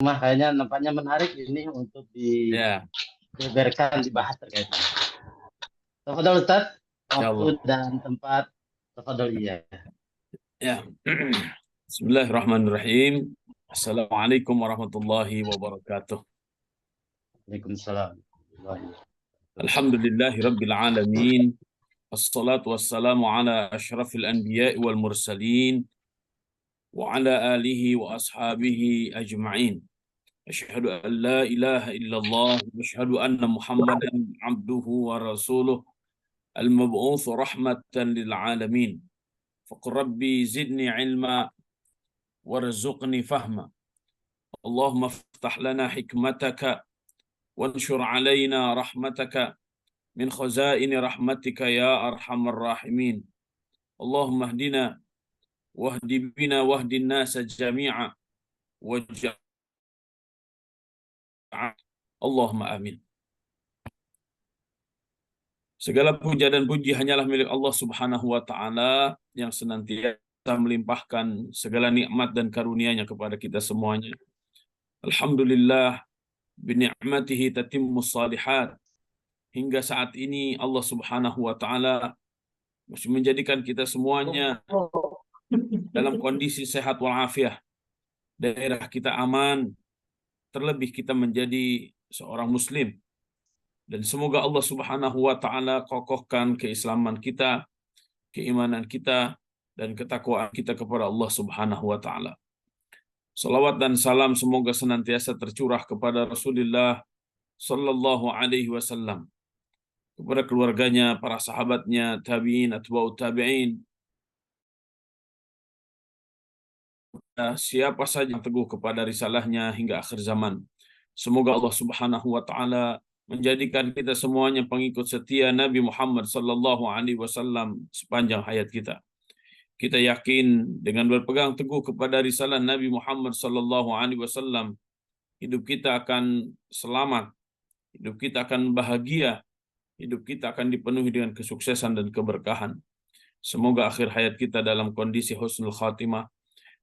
Mah kayaknya nampaknya menarik ini untuk Ya, dibeberkan, dibahas terkait ini. Tafadhol Ustaz, ya waktu Allah. dan tempat. Tafadhol iya. Ya. Bismillahirrahmanirrahim. Assalamualaikum warahmatullahi wabarakatuh. Waalaikumsalam. Alhamdulillahi rabbil alamin. Assalatu wassalamu ala ashrafil anbiya'i wal mursalin wa ala alihi wa ashabihi ajma'in. Asyhadu an la ilaha illallah wa asyhadu anna Muhammadan abduhu wa rasuluh al-mab'uts rahmatan lil alamin. Faqur rabbi zidni ilma warzuqni fahma. Allahumma ftah lana hikmataka وانشر علينا رحمتك من خزائن رحمتك يا أرحم الراحمين اللهم اهدنا واهد بنا واهد الناس جميعا واجعل اللهم آمين. Segala puja dan puji hanyalah milik Allah Subhanahu wa taala yang senantiasa melimpahkan segala nikmat dan karunia-Nya kepada kita semuanya. Alhamdulillah bi tatimmus salihat. Hingga saat ini Allah Subhanahu wa taala masih menjadikan kita semuanya dalam kondisi sehat walafiat, daerah kita aman, terlebih kita menjadi seorang muslim. Dan semoga Allah Subhanahu wa taala kokohkan keislaman kita, keimanan kita, dan ketakwaan kita kepada Allah Subhanahu wa taala. Salawat dan salam semoga senantiasa tercurah kepada Rasulullah sallallahu alaihi wasallam, kepada keluarganya, para sahabatnya, tabi'in, atba'ut tabi'in, siapa saja yang teguh kepada risalahnya hingga akhir zaman. Semoga Allah Subhanahu wa taala menjadikan kita semuanya pengikut setia Nabi Muhammad sallallahu alaihi wasallam sepanjang hayat kita. Kita yakin dengan berpegang teguh kepada risalah Nabi Muhammad sallallahu alaihi wasallam, hidup kita akan selamat, hidup kita akan bahagia, hidup kita akan dipenuhi dengan kesuksesan dan keberkahan. Semoga akhir hayat kita dalam kondisi husnul khatimah.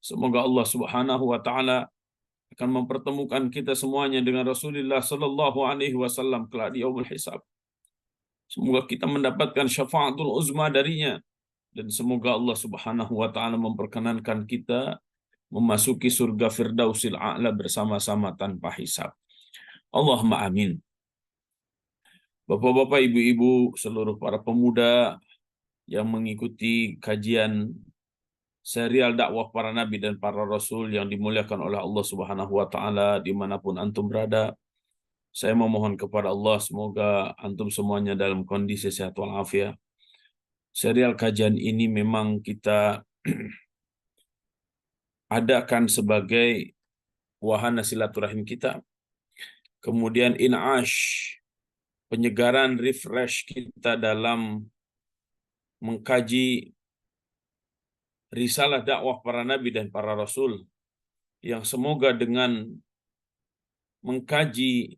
Semoga Allah Subhanahu wa taala akan mempertemukan kita semuanya dengan Rasulullah sallallahu alaihi wasallam kelak di yaumul hisab. Semoga kita mendapatkan syafaatul uzma darinya, dan semoga Allah Subhanahu wa taala memperkenankan kita memasuki surga Firdausil A'la bersama-sama tanpa hisab. Allahumma amin. Bapak-bapak, ibu-ibu, seluruh para pemuda yang mengikuti kajian serial dakwah para nabi dan para rasul yang dimuliakan oleh Allah Subhanahu wa taala dimanapun antum berada, saya memohon kepada Allah semoga antum semuanya dalam kondisi sehat walafiat. Serial kajian ini memang kita adakan sebagai wahana silaturahim kita, kemudian in'ash, penyegaran, refresh kita dalam mengkaji risalah dakwah para nabi dan para rasul, yang semoga dengan mengkaji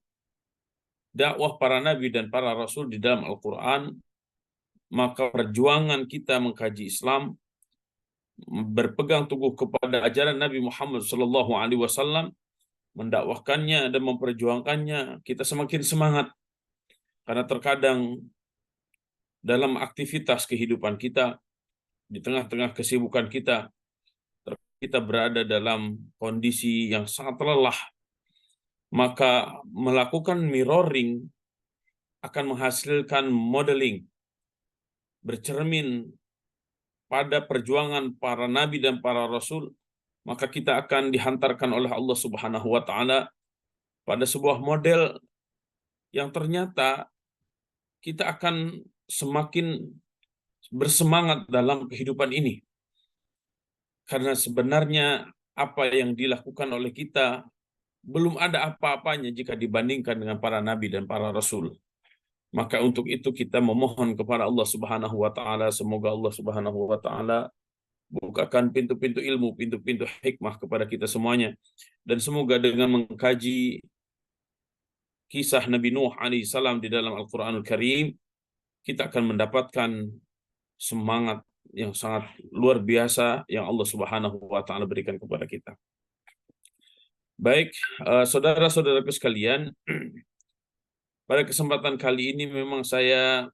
dakwah para nabi dan para rasul di dalam Al-Quran, maka perjuangan kita mengkaji Islam, berpegang teguh kepada ajaran Nabi Muhammad SAW, mendakwahkannya dan memperjuangkannya, kita semakin semangat. Karena terkadang dalam aktivitas kehidupan kita, di tengah-tengah kesibukan kita, kita berada dalam kondisi yang sangat lelah, maka melakukan mirroring akan menghasilkan modeling, bercermin pada perjuangan para nabi dan para rasul, maka kita akan dihantarkan oleh Allah Subhanahu wa taala pada sebuah model yang ternyata kita akan semakin bersemangat dalam kehidupan ini. Karena sebenarnya apa yang dilakukan oleh kita belum ada apa-apanya jika dibandingkan dengan para nabi dan para rasul. Maka untuk itu kita memohon kepada Allah Subhanahu wa taala, semoga Allah Subhanahu wa taala bukakan pintu-pintu ilmu, pintu-pintu hikmah kepada kita semuanya. Dan semoga dengan mengkaji kisah Nabi Nuh alaihissalam di dalam Al-Quranul Karim, kita akan mendapatkan semangat yang sangat luar biasa yang Allah Subhanahu wa taala berikan kepada kita. Baik, saudara-saudaraku sekalian, pada kesempatan kali ini memang saya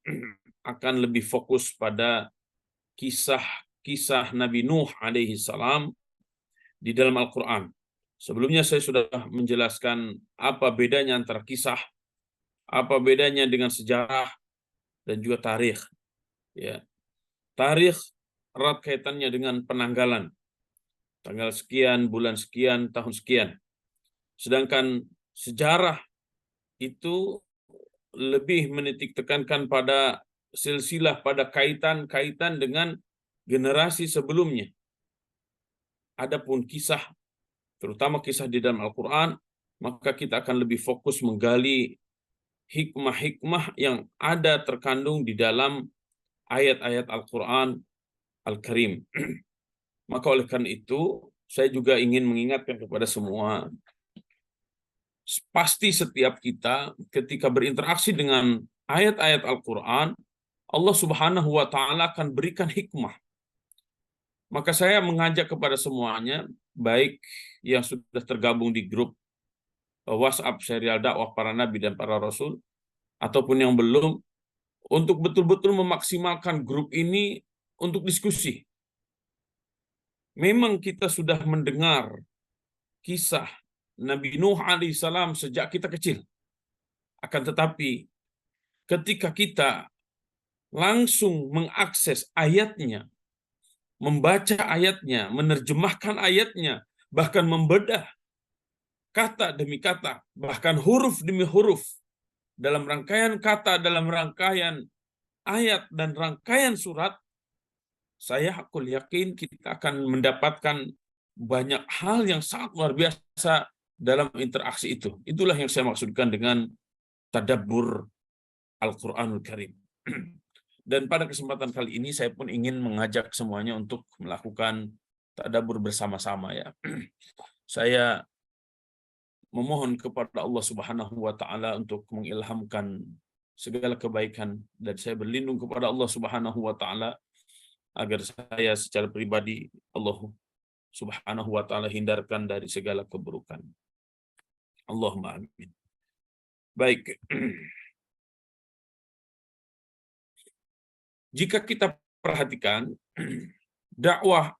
akan lebih fokus pada kisah-kisah Nabi Nuh alaihi salam di dalam Al-Quran. Sebelumnya saya sudah menjelaskan apa bedanya antara kisah, apa bedanya dengan sejarah, dan juga tarikh. Ya. Tarikh erat kaitannya dengan penanggalan. Tanggal sekian, bulan sekian, tahun sekian. Sedangkan sejarah itu lebih menitik tekankan pada silsilah, pada kaitan-kaitan dengan generasi sebelumnya. Adapun kisah, terutama kisah di dalam Al-Quran, maka kita akan lebih fokus menggali hikmah-hikmah yang ada terkandung di dalam ayat-ayat Al-Quran Al-Karim. Maka oleh karena itu, saya juga ingin mengingatkan kepada semua, pasti setiap kita ketika berinteraksi dengan ayat-ayat Al-Quran, Allah Subhanahu wa Ta'ala akan berikan hikmah. Maka saya mengajak kepada semuanya, baik yang sudah tergabung di grup WhatsApp serial dakwah para nabi dan para rasul, ataupun yang belum, untuk betul-betul memaksimalkan grup ini untuk diskusi. Memang kita sudah mendengar kisah Nabi Nuh alaihissalam sejak kita kecil. Akan tetapi ketika kita langsung mengakses ayatnya, membaca ayatnya, menerjemahkan ayatnya, bahkan membedah kata demi kata, bahkan huruf demi huruf, dalam rangkaian kata, dalam rangkaian ayat, dan rangkaian surat, saya hakul yakin kita akan mendapatkan banyak hal yang sangat luar biasa dalam interaksi itu. Itulah yang saya maksudkan dengan tadabbur Al-Quranul Karim. Dan pada kesempatan kali ini saya pun ingin mengajak semuanya untuk melakukan tadabbur bersama-sama ya. Saya memohon kepada Allah Subhanahu wa Ta'ala untuk mengilhamkan segala kebaikan, dan saya berlindung kepada Allah Subhanahu wa Ta'ala agar saya secara pribadi Allah Subhanahu wa Ta'ala hindarkan dari segala keburukan. Allahumma amin. Baik. Jika kita perhatikan dakwah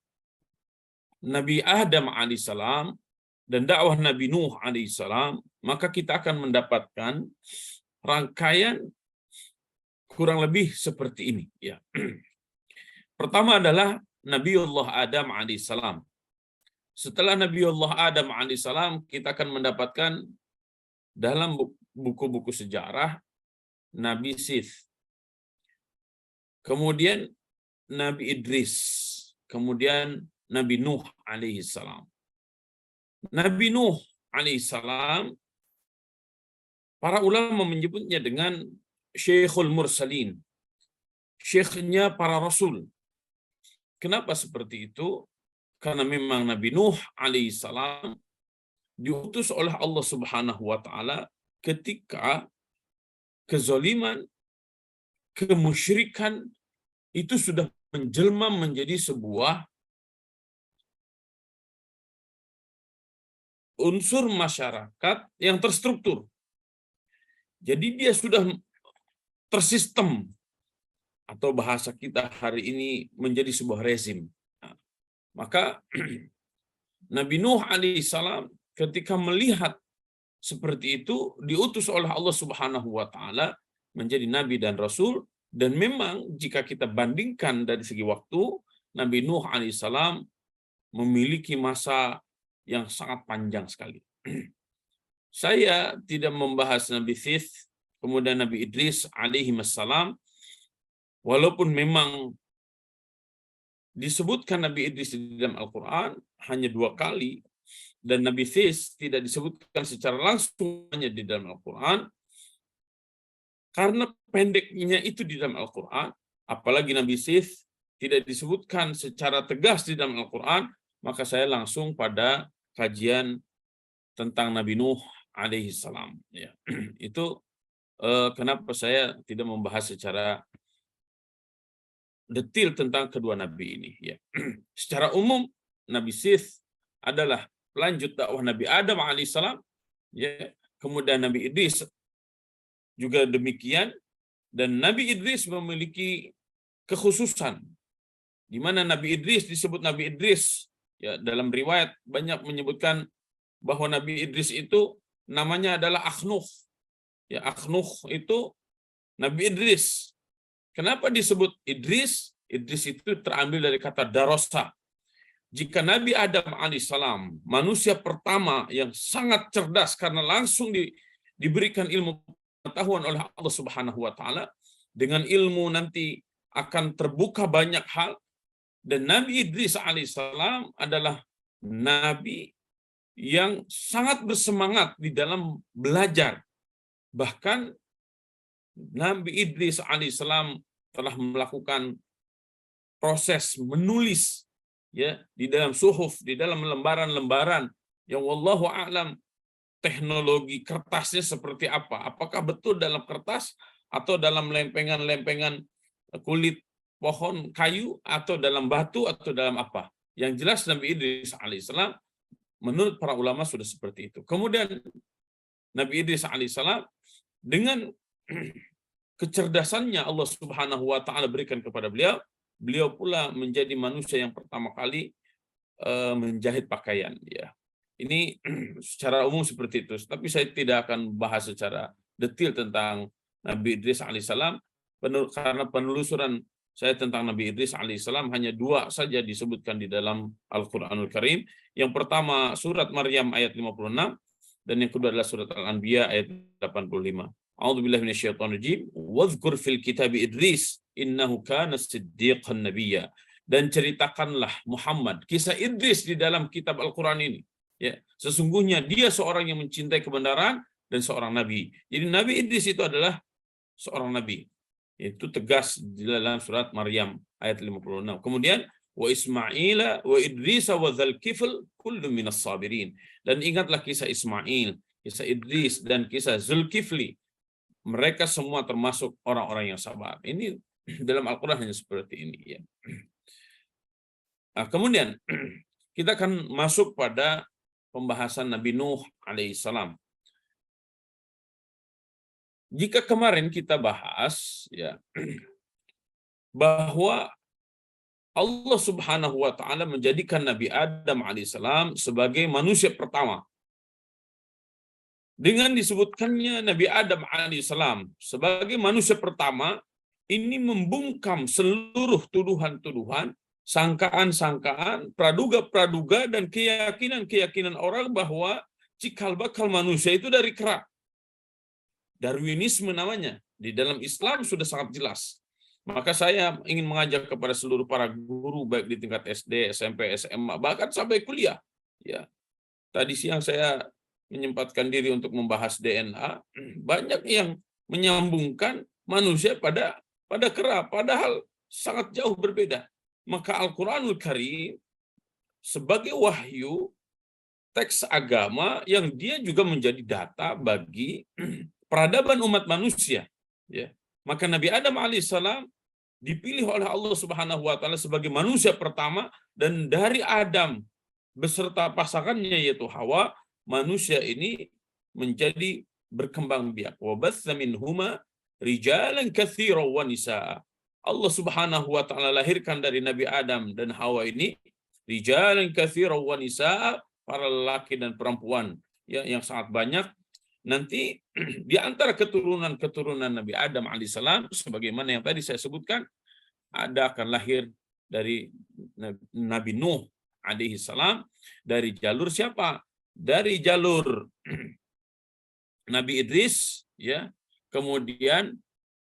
Nabi Adam alaihissalam dan dakwah Nabi Nuh alaihissalam, maka kita akan mendapatkan rangkaian kurang lebih seperti ini. Ya. Pertama adalah Nabiullah Adam alaihissalam. Setelah Nabiullah Adam alaihissalam, kita akan mendapatkan dalam buku-buku sejarah Nabi Sith, kemudian Nabi Idris, kemudian Nabi Nuh alaihissalam. Nabi Nuh alaihissalam, para ulama menyebutnya dengan Syekhul Mursalin, syekhnya para rasul. Kenapa seperti itu? Karena memang Nabi Nuh alaihissalam diutus oleh Allah Subhanahu wa Ta'ala ketika kezaliman, kemusyrikan itu sudah menjelma menjadi sebuah unsur masyarakat yang terstruktur. Jadi dia sudah tersistem, atau bahasa kita hari ini menjadi sebuah rezim. Nah, maka Nabi Nuh alaihissalam ketika melihat seperti itu diutus oleh Allah Subhanahu wa Ta'ala menjadi nabi dan rasul. Dan memang jika kita bandingkan dari segi waktu, Nabi Nuh alaihissalam memiliki masa yang sangat panjang sekali. Saya tidak membahas Nabi Sith, kemudian Nabi Idris alaihi wassalam, walaupun memang disebutkan Nabi Idris di dalam Al-Quran hanya 2 kali, dan Nabi Sith tidak disebutkan secara langsung hanya di dalam Al-Quran, karena pendeknya itu di dalam Al-Quran. Apalagi Nabi Sith tidak disebutkan secara tegas di dalam Al-Quran, maka saya langsung pada kajian tentang Nabi Nuh alaihi salam. Ya. Itu kenapa saya tidak membahas secara detail tentang kedua nabi ini. Ya. Secara umum, Nabi Sith adalah pelanjut dakwah Nabi Adam alaihissalam, ya, kemudian Nabi Idris juga demikian, dan Nabi Idris memiliki kekhususan, di mana Nabi Idris disebut Nabi Idris, ya, dalam riwayat banyak menyebutkan bahwa Nabi Idris itu namanya adalah Akhnuh. Ya, Akhnuh itu Nabi Idris. Kenapa disebut Idris? Idris itu terambil dari kata darosa. Jika Nabi Adam alaihissalam, manusia pertama yang sangat cerdas karena langsung diberikan ilmu pengetahuan oleh Allah Subhanahu wa taala, dengan ilmu nanti akan terbuka banyak hal, dan Nabi Idris alaihissalam adalah nabi yang sangat bersemangat di dalam belajar. Bahkan Nabi Idris alaihissalam telah melakukan proses menulis, ya, di dalam suhuf, di dalam lembaran-lembaran yang wallahu a'lam teknologi kertasnya seperti apa. Apakah betul dalam kertas atau dalam lempengan-lempengan kulit pohon kayu atau dalam batu atau dalam apa. Yang jelas Nabi Idris alaihissalam menurut para ulama sudah seperti itu. Kemudian Nabi Idris alaihissalam dengan kecerdasannya Allah Subhanahu wa taala berikan kepada beliau, beliau pula menjadi manusia yang pertama kali menjahit pakaian, ya. Ini secara umum seperti itu, tapi saya tidak akan bahas secara detail tentang Nabi Idris alaihissalam karena penelusuran saya tentang Nabi Idris alaihissalam hanya 2 saja disebutkan di dalam Al-Qur'anul Karim. Yang pertama surat Maryam ayat 56 dan yang kedua adalah surat Al-Anbiya ayat 85. A'udzubillahi minasyaitonirrajim. Wadhkur fil kitabi Idris innahu kana siddiqan nabiyya. Dan ceritakanlah Muhammad kisah Idris di dalam kitab Al-Qur'an ini. Ya, sesungguhnya dia seorang yang mencintai kebenaran dan seorang nabi. Jadi Nabi Idris itu adalah seorang nabi. Itu tegas di dalam surat Maryam ayat 56. Kemudian wa Ismaila wa Idrisa wa Dzulkifl kullu minas sabirin. Dan ingatlah kisah Ismail, kisah Idris dan kisah Zulkifli. Mereka semua termasuk orang-orang yang sabar. Ini dalam Al-Qur'an hanya seperti ini, ya. Nah, kemudian kita akan masuk pada pembahasan Nabi Nuh alaihissalam. Jika kemarin kita bahas, ya, bahwa Allah Subhanahu wa taala menjadikan Nabi Adam alaihissalam sebagai manusia pertama. Dengan disebutkannya Nabi Adam alaihissalam sebagai manusia pertama, ini membungkam seluruh tuduhan-tuduhan, sangkaan-sangkaan, praduga-praduga, dan keyakinan-keyakinan orang bahwa cikal bakal manusia itu dari kera. Darwinisme namanya. Di dalam Islam sudah sangat jelas. Maka saya ingin mengajak kepada seluruh para guru, baik di tingkat SD, SMP, SMA, bahkan sampai kuliah. Ya. Tadi siang saya menyempatkan diri untuk membahas DNA. Banyak yang menyambungkan manusia pada kera, padahal sangat jauh berbeda. Maka Al-Qur'anul Karim sebagai wahyu, teks agama yang dia juga menjadi data bagi peradaban umat manusia, ya. Maka Nabi Adam alaihissalam dipilih oleh Allah Subhanahu wa taala sebagai manusia pertama, dan dari Adam beserta pasangannya yaitu Hawa, manusia ini menjadi berkembang biak. Wa batsa minhuma rijalan katsiran wa nisaa. Allah Subhanahu wa taala lahirkan dari Nabi Adam dan Hawa ini rijalan katsiran wa nisaa, para lelaki dan perempuan, ya, yang sangat banyak. Nanti di antara keturunan Nabi Adam alaihissalam, sebagaimana yang tadi saya sebutkan, ada akan lahir dari Nabi Nuh alaihissalam, dari jalur siapa? Dari jalur Nabi Idris, ya, kemudian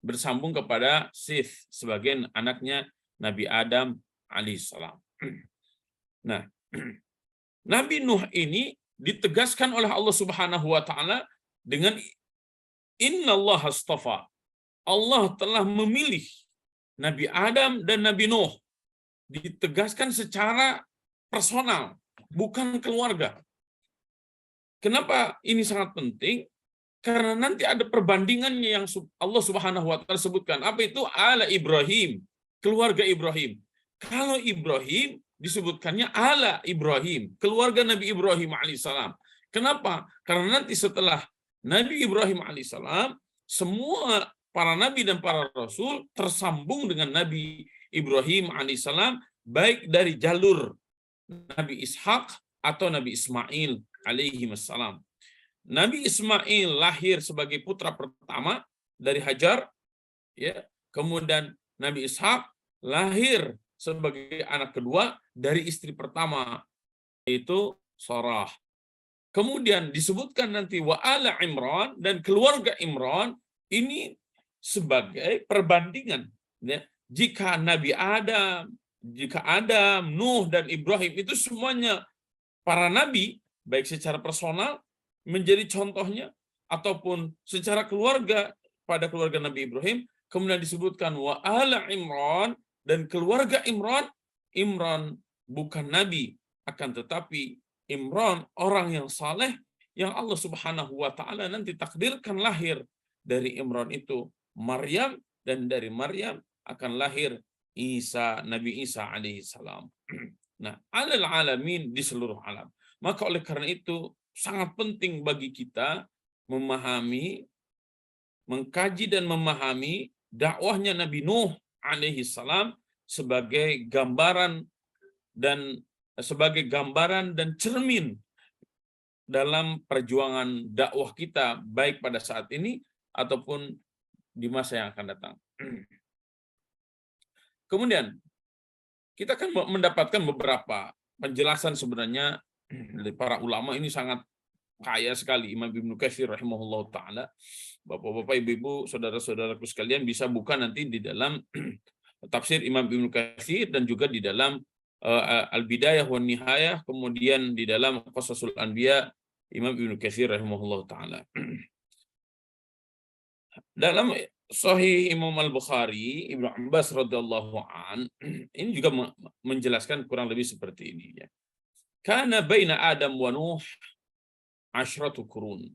bersambung kepada Sith sebagai anaknya Nabi Adam alaihissalam. Nah, Nabi Nuh ini ditegaskan oleh Allah Subhanahu wa taala dengan innallaha astafa. Allah telah memilih Nabi Adam dan Nabi Nuh. Ditegaskan secara personal, bukan keluarga. Kenapa ini sangat penting? Karena nanti ada perbandingannya yang Allah Subhanahu wa taala sebutkan. Apa itu? Ala Ibrahim, keluarga Ibrahim. Kalau Ibrahim disebutkannya ala Ibrahim, keluarga Nabi Ibrahim alaihissalam. Kenapa? Karena nanti setelah Nabi Ibrahim alaihissalam, semua para nabi dan para rasul tersambung dengan Nabi Ibrahim alaihissalam, baik dari jalur Nabi Ishak atau Nabi Ismail alaihi wassalam. Nabi Ismail lahir sebagai putra pertama dari Hajar, ya. Kemudian Nabi Ishak lahir sebagai anak kedua dari istri pertama, yaitu Sarah. Kemudian disebutkan nanti wa ala Imran, dan keluarga Imran ini sebagai perbandingan, ya. Jika Adam, Nuh dan Ibrahim itu semuanya para nabi, baik secara personal menjadi contohnya ataupun secara keluarga pada keluarga Nabi Ibrahim, kemudian disebutkan wa ala Imran, dan keluarga Imran. Imran bukan nabi, akan tetapi Imran orang yang saleh yang Allah Subhanahu wa taala nanti takdirkan lahir dari Imran itu Maryam, dan dari Maryam akan lahir Nabi Isa alaihi salam. Nah, alal alamin, di seluruh alam. Maka oleh karena itu sangat penting bagi kita memahami, mengkaji dan memahami dakwahnya Nabi Nuh alaihi salam sebagai gambaran dan cermin dalam perjuangan dakwah kita, baik pada saat ini ataupun di masa yang akan datang. Kemudian kita akan mendapatkan beberapa penjelasan sebenarnya dari para ulama. Ini sangat kaya sekali. Imam Ibnu Katsir rahimahullah ta'ala. Bapak-bapak, ibu-ibu, saudara-saudaraku sekalian bisa buka nanti di dalam tafsir Imam Ibnu Katsir, dan juga di dalam Al-Bidayah wa Nihayah, kemudian di dalam Qasasul Anbiya Imam Ibnu Katsir rahimahullah ta'ala. Dalam Sahih Imam Al-Bukhari, Ibnu Abbas radhiyallahu an, ini juga menjelaskan kurang lebih seperti ini, ya. Kana baina Adam wa Nuh asyratu qurun.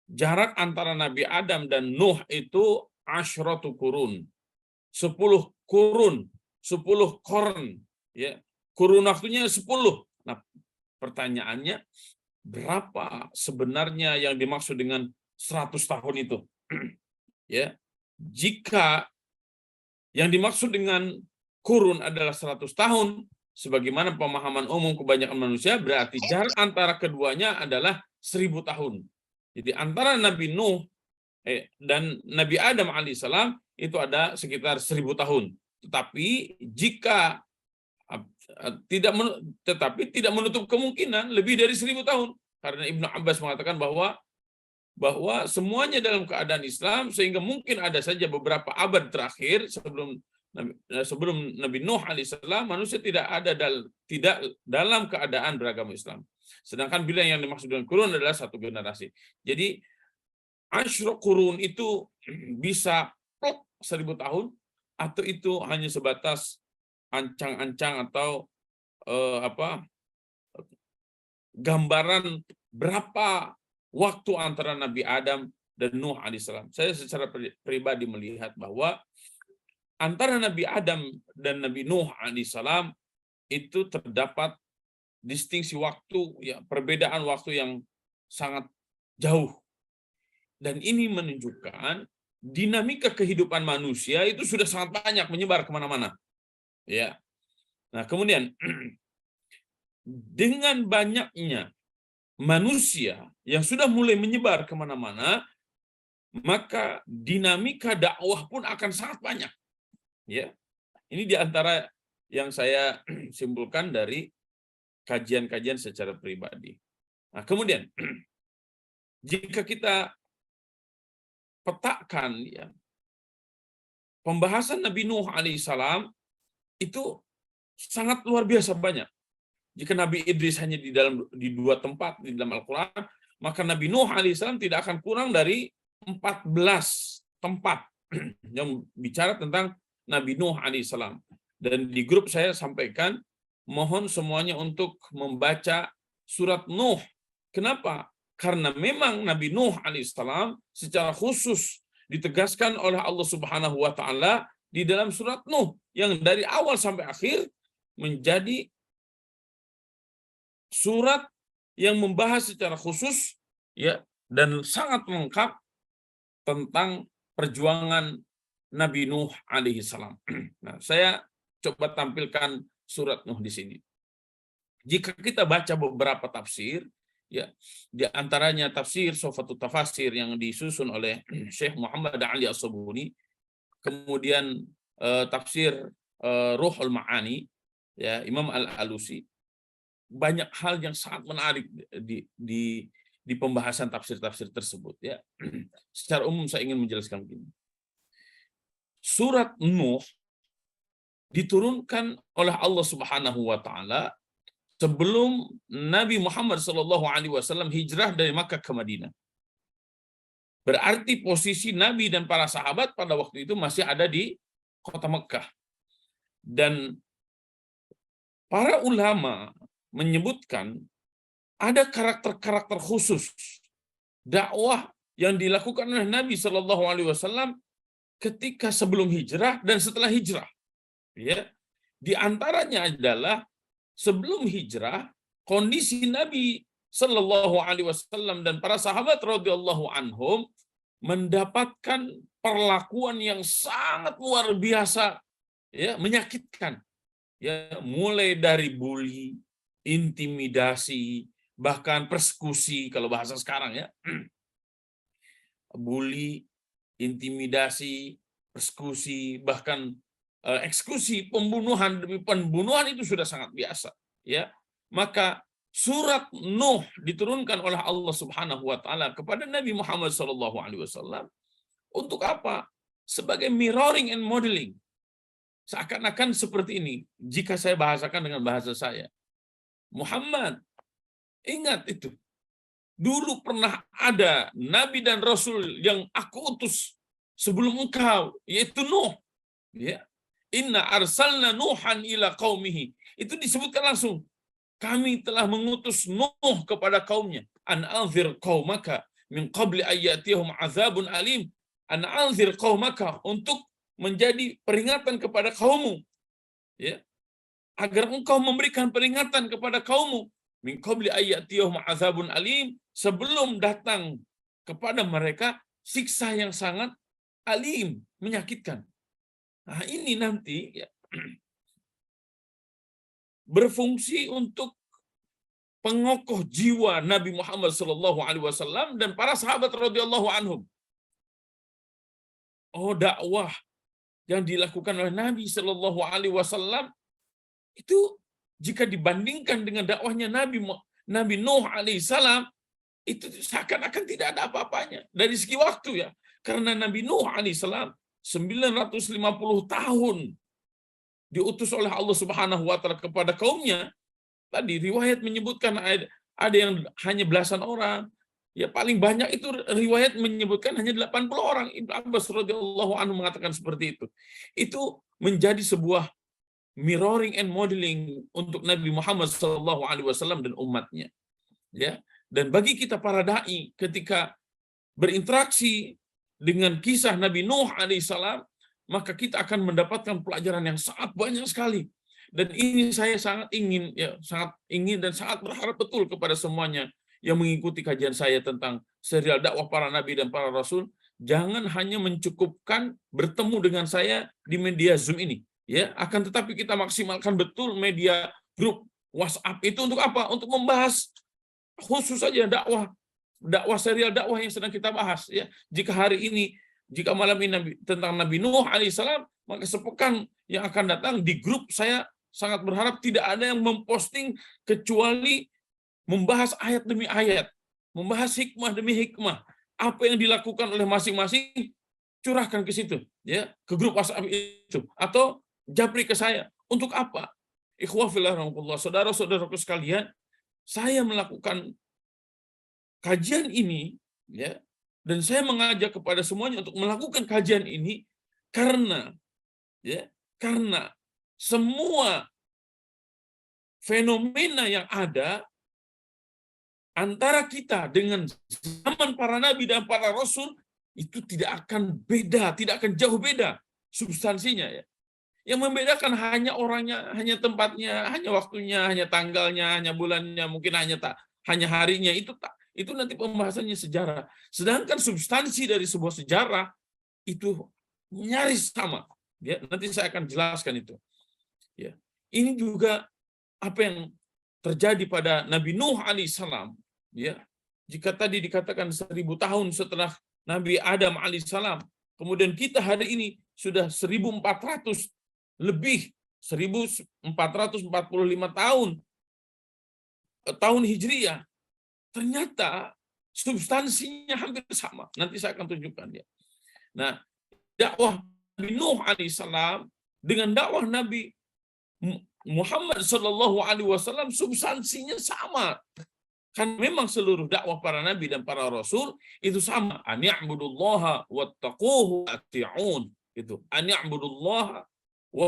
Jarak antara Nabi Adam dan Nuh itu asyratu qurun. 10 kurun, 10 korn, ya. Kurun waktunya 10. Nah, pertanyaannya, berapa sebenarnya yang dimaksud dengan 100 tahun itu? Ya, jika yang dimaksud dengan kurun adalah 100 tahun, sebagaimana pemahaman umum kebanyakan manusia, berarti jarak antara keduanya adalah 1000 tahun. Jadi antara Nabi Nuh dan Nabi Adam alaihissalam itu ada sekitar 1000 tahun. Tetapi jika tidak menutup kemungkinan lebih dari 1000 tahun, karena Ibnu Abbas mengatakan bahwa semuanya dalam keadaan Islam, sehingga mungkin ada saja beberapa abad terakhir sebelum Nabi Nuh alaihissalam manusia tidak dalam keadaan beragama Islam. Sedangkan bila yang dimaksud dengan kurun adalah satu generasi. Jadi asyru qurun itu bisa 1000 tahun, atau itu hanya sebatas ancang-ancang atau gambaran berapa waktu antara Nabi Adam dan Nuh alaihissalam. Saya secara pribadi melihat bahwa antara Nabi Adam dan Nabi Nuh alaihissalam itu terdapat distingsi waktu, ya, perbedaan waktu yang sangat jauh. Dan ini menunjukkan dinamika kehidupan manusia itu sudah sangat banyak menyebar kemana-mana. Ya. Nah, kemudian dengan banyaknya manusia yang sudah mulai menyebar kemana-mana, maka dinamika dakwah pun akan sangat banyak. Ya, ini diantara yang saya simpulkan dari kajian-kajian secara pribadi. Nah, kemudian jika kita petakan, ya, pembahasan Nabi Nuh alaihissalam itu sangat luar biasa banyak. Jika Nabi Idris hanya di 2 tempat di dalam Al-Quran, maka Nabi Nuh alaihissalam tidak akan kurang dari 14 tempat yang bicara tentang Nabi Nuh alaihissalam. Dan di grup saya sampaikan, mohon semuanya untuk membaca surat Nuh. Kenapa? Karena memang Nabi Nuh alaihissalam secara khusus ditegaskan oleh Allah Subhanahu wa taala di dalam surat Nuh, yang dari awal sampai akhir menjadi surat yang membahas secara khusus ya dan sangat lengkap tentang perjuangan Nabi Nuh alaihi salam. Nah, saya coba tampilkan surat Nuh di sini. Jika kita baca beberapa tafsir, ya, di antaranya tafsir Sofatut Tafasir yang disusun oleh Syekh Muhammad Ali As-Sabuni, kemudian tafsir Ruhul Ma'ani, ya, Imam Al-Alusi, banyak hal yang sangat menarik di pembahasan tafsir-tafsir tersebut. Ya, secara umum saya ingin menjelaskan begini. Surat Nuh diturunkan oleh Allah Subhanahu wa taala sebelum Nabi Muhammad SAW hijrah dari Makkah ke Madinah. Berarti posisi Nabi dan para sahabat pada waktu itu masih ada di kota Mekkah. Dan para ulama menyebutkan ada karakter-karakter khusus dakwah yang dilakukan oleh Nabi SAW ketika sebelum hijrah dan setelah hijrah. Ya, di antaranya adalah sebelum hijrah, kondisi Nabi Shallallahu Alaihi Wasallam dan para sahabat radhiyallahu anhum mendapatkan perlakuan yang sangat luar biasa, ya, menyakitkan, ya, mulai dari bully, intimidasi, bahkan persekusi kalau bahasa sekarang, ya, bully, intimidasi, persekusi, bahkan eksekusi, pembunuhan demi pembunuhan itu sudah sangat biasa, ya. Maka surat Nuh diturunkan oleh Allah Subhanahu wa taala kepada Nabi Muhammad SAW untuk apa? Sebagai mirroring and modeling. Seakan-akan seperti ini jika saya bahasakan dengan bahasa saya. Muhammad, ingat itu. Dulu pernah ada nabi dan rasul yang aku utus sebelum engkau, yaitu Nuh. Ya. Inna arsalna Nuhan ila qaumihi. Itu disebutkan langsung. Kami telah mengutus Nuh kepada kaumnya. An anzir qaumaka min qabli ayyatihum azabun alim. An anzir qaumaka, untuk menjadi peringatan kepada kaummu. Ya. Agar engkau memberikan peringatan kepada kaummu. Min qabli ayyatihum azabun alim. Sebelum datang kepada mereka siksa yang sangat alim, menyakitkan. Nah, ini nanti, ya, berfungsi untuk pengokoh jiwa Nabi Muhammad SAW dan para sahabat radhiyallahu anhum. Oh, dakwah yang dilakukan oleh Nabi SAW itu jika dibandingkan dengan dakwahnya Nabi Nuh alaihissalam, itu seakan-akan tidak ada apa-apanya dari segi waktu, ya. Karena Nabi Nuh alaihissalam 950 tahun diutus oleh Allah Subhanahu wa taala kepada kaumnya. Tadi riwayat menyebutkan ada yang hanya belasan orang. Ya, paling banyak itu riwayat menyebutkan hanya 80 orang. Ibnu Abbas radhiyallahu anhu mengatakan seperti itu. Itu menjadi sebuah mirroring and modeling untuk Nabi Muhammad SAW dan umatnya. Ya. Dan bagi kita para dai, ketika berinteraksi dengan kisah Nabi Nuh alaihissalam, maka kita akan mendapatkan pelajaran yang sangat banyak sekali. Dan ini saya sangat ingin dan sangat berharap betul kepada semuanya yang mengikuti kajian saya tentang serial dakwah para nabi dan para rasul, jangan hanya mencukupkan bertemu dengan saya di media Zoom ini, ya, akan tetapi kita maksimalkan betul media grup WhatsApp itu untuk apa? Untuk membahas khusus saja dakwah serial dakwah yang sedang kita bahas, ya. Jika malam ini tentang Nabi Nuh alaihissalam, maka sepekan yang akan datang di grup saya sangat berharap tidak ada yang memposting kecuali membahas ayat demi ayat, membahas hikmah demi hikmah, apa yang dilakukan oleh masing-masing, curahkan ke situ, ya, ke grup WhatsApp itu, atau japri ke saya. Untuk apa? Ikhwah fillah rahmatullah, saudara-saudaraku sekalian, saya melakukan kajian ini, ya, dan saya mengajak kepada semuanya untuk melakukan kajian ini karena semua fenomena yang ada antara kita dengan zaman para nabi dan para rasul itu tidak akan beda, tidak akan jauh beda substansinya, ya. Yang membedakan hanya orangnya, hanya tempatnya, hanya waktunya, hanya tanggalnya, hanya bulannya, mungkin hanya harinya, itu nanti pembahasannya sejarah. Sedangkan substansi dari sebuah sejarah itu nyaris sama. Ya, nanti saya akan jelaskan itu. Ya. Ini juga apa yang terjadi pada Nabi Nuh alaihissalam. Ya. Jika tadi dikatakan 1000 tahun setelah Nabi Adam alaihissalam, kemudian kita hari ini sudah 1400 lebih, 1445 tahun Hijriah. Ternyata substansinya hampir sama. Nanti saya akan tunjukkan ya. Nah, dakwah Nabi Nuh alaihissalam dengan dakwah Nabi Muhammad sallallahu alaihi wasallam substansinya sama. Kan memang seluruh dakwah para nabi dan para rasul itu sama. An ya'budullaha wattaquhu ati'un. Itu an ya'budullaha wa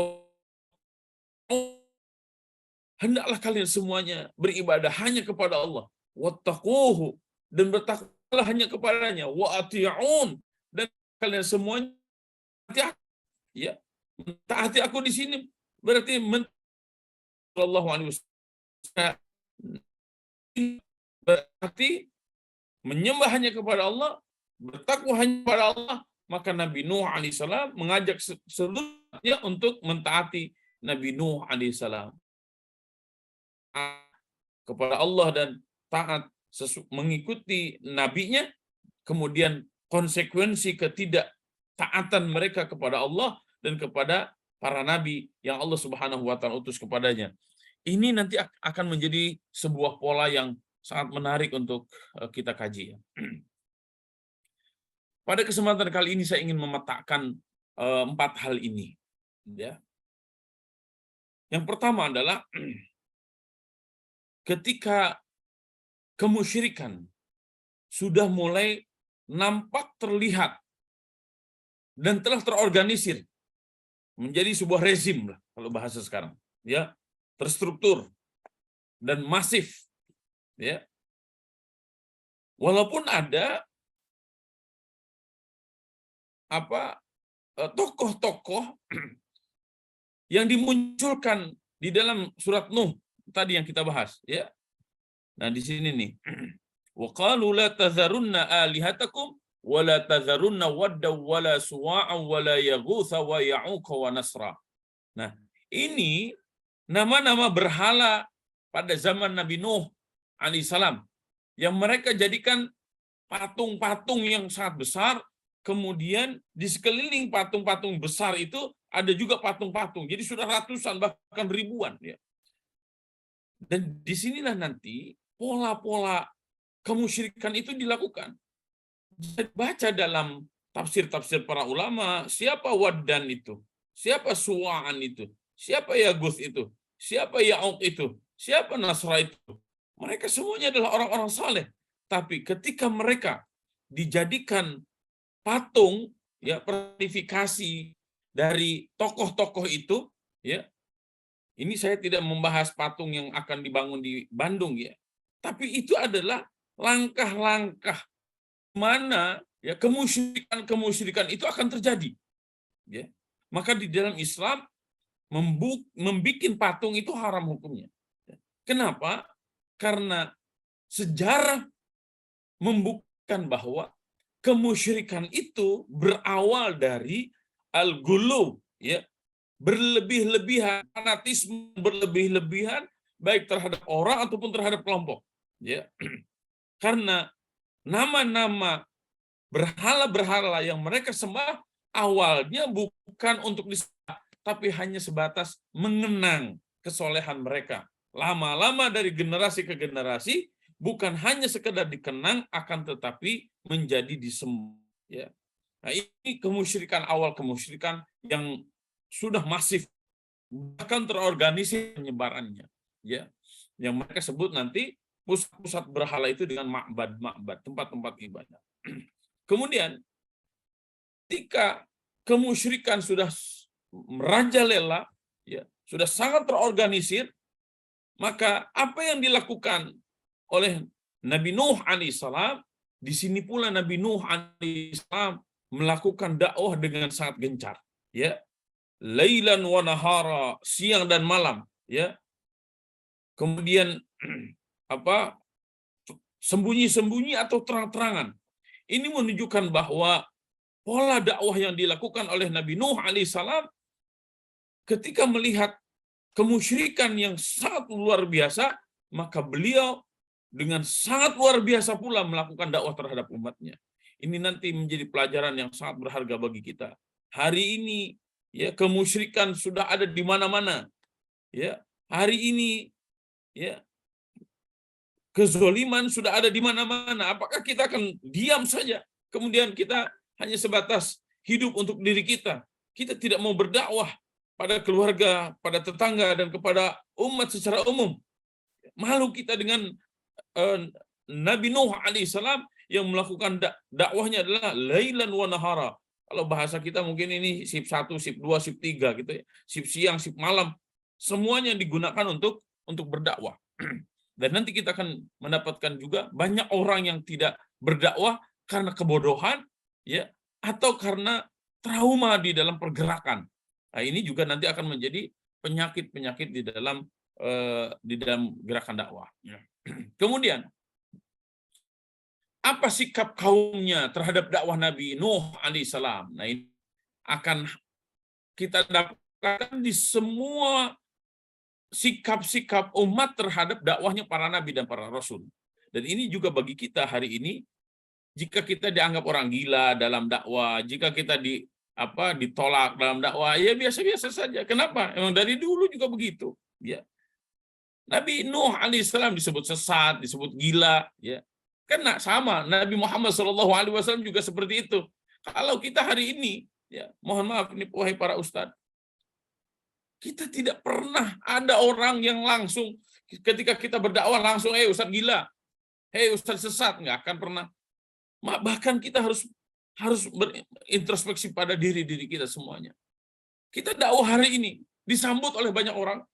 hendaklah kalian semuanya beribadah hanya kepada Allah. Wattaquhu, dan bertakwalah hanya kepadanya. Wa ati'un, dan kalian semuanya ya, taati aku di sini berarti sallallahu alaihi wasallam berarti menyembah hanya kepada Allah, bertakwa hanya kepada Allah. Maka Nabi Nuh alaihissalam mengajak seluruhnya untuk mentaati Nabi Nuh alaihissalam kepada Allah dan taat mengikuti nabinya. Kemudian konsekuensi ketidaktaatan mereka kepada Allah dan kepada para nabi yang Allah Subhanahu wa taala utus kepadanya. Ini nanti akan menjadi sebuah pola yang sangat menarik untuk kita kaji. Pada kesempatan kali ini saya ingin memetakan 4 hal ini. Ya. Yang pertama adalah ketika kemusyrikan sudah mulai nampak terlihat dan telah terorganisir menjadi sebuah rezim lah kalau bahasa sekarang, ya, terstruktur dan masif, ya. Walaupun ada tokoh-tokoh yang dimunculkan di dalam surat Nuh tadi yang kita bahas, ya. Nah, di sini nih. Wa qalu la tadharunna alihatakum wa la tadharunna wadda wa la suwa'a wa la yaghutha wa ya'uqa wa nasra. Nah, ini nama-nama berhala pada zaman Nabi Nuh alaihissalam yang mereka jadikan patung-patung yang sangat besar. Kemudian di sekeliling patung-patung besar itu ada juga patung-patung. Jadi sudah ratusan bahkan ribuan, ya. Dan disinilah nanti pola-pola kemusyrikan itu dilakukan. Baca dalam tafsir-tafsir para ulama, siapa Waddan itu, siapa Suwa'an itu, siapa Yaguth itu, siapa Ya'uq itu, siapa Nasra itu. Mereka semuanya adalah orang-orang saleh. Tapi ketika mereka dijadikan patung, ya, personifikasi dari tokoh-tokoh itu, ya. Ini saya tidak membahas patung yang akan dibangun di Bandung, ya. Tapi itu adalah langkah-langkah mana, ya, kemusyrikan itu akan terjadi, ya. Maka di dalam Islam membikin patung itu haram hukumnya. Kenapa? Karena sejarah membuktikan bahwa kemusyrikan itu berawal dari al-ghulu, ya, berlebih-lebihan, fanatisme berlebih-lebihan baik terhadap orang ataupun terhadap kelompok, ya. Karena nama-nama berhala-berhala yang mereka sembah awalnya bukan untuk disembah, tapi hanya sebatas mengenang kesolehan mereka. Lama-lama dari generasi ke generasi bukan hanya sekedar dikenang, akan tetapi menjadi disembah, ya. Nah, ini kemusyrikan, awal kemusyrikan yang sudah masif, bahkan terorganisir penyebarannya, ya. Yang mereka sebut nanti pusat-pusat berhala itu dengan ma'bad, tempat-tempat ibadah. Kemudian ketika kemusyrikan sudah merajalela, ya, sudah sangat terorganisir, maka apa yang dilakukan oleh Nabi Nuh alaihissalam, di sini pula Nabi Nuh alaihissalam melakukan dakwah dengan sangat gencar, ya. lailan wa nahara, siang dan malam, ya. Kemudian apa? Sembunyi-sembunyi atau terang-terangan. Ini menunjukkan bahwa pola dakwah yang dilakukan oleh Nabi Nuh alaihissalam ketika melihat kemusyrikan yang sangat luar biasa, maka beliau dengan sangat luar biasa pula melakukan dakwah terhadap umatnya. Ini nanti menjadi pelajaran yang sangat berharga bagi kita. Hari ini ya kemusyrikan sudah ada di mana-mana. Ya, hari ini ya kezoliman sudah ada di mana-mana. Apakah kita akan diam saja? Kemudian kita hanya sebatas hidup untuk diri kita. Kita tidak mau berdakwah pada keluarga, pada tetangga, dan kepada umat secara umum. Malu kita dengan Nabi Nuh alaihissalam yang melakukan dakwahnya adalah lailan wa nahara. Kalau bahasa kita mungkin ini sip 1, sip 2, sip 3 gitu ya. Sip siang, sip malam. Semuanya digunakan untuk berdakwah. Dan nanti kita akan mendapatkan juga banyak orang yang tidak berdakwah karena kebodohan ya atau karena trauma di dalam pergerakan. Nah, ini juga nanti akan menjadi penyakit-penyakit di dalam gerakan dakwah. Kemudian, apa sikap kaumnya terhadap dakwah Nabi Nuh alaihissalam? Nah, ini akan kita dapatkan di semua sikap-sikap umat terhadap dakwahnya para nabi dan para rasul. Dan ini juga bagi kita hari ini, jika kita dianggap orang gila dalam dakwah, jika kita ditolak dalam dakwah, ya biasa-biasa saja. Kenapa? Emang dari dulu juga begitu. Ya. Nabi Nuh alaihissalam disebut sesat, disebut gila. Ya. Kan sama, Nabi Muhammad SAW juga seperti itu. Kalau kita hari ini, ya mohon maaf ini wahai para ustadz, kita tidak pernah ada orang yang langsung ketika kita berdakwah langsung, ustadz gila, ustadz sesat, nggak akan pernah. Bahkan kita harus berintrospeksi pada diri kita semuanya. Kita dakwah hari ini disambut oleh banyak orang.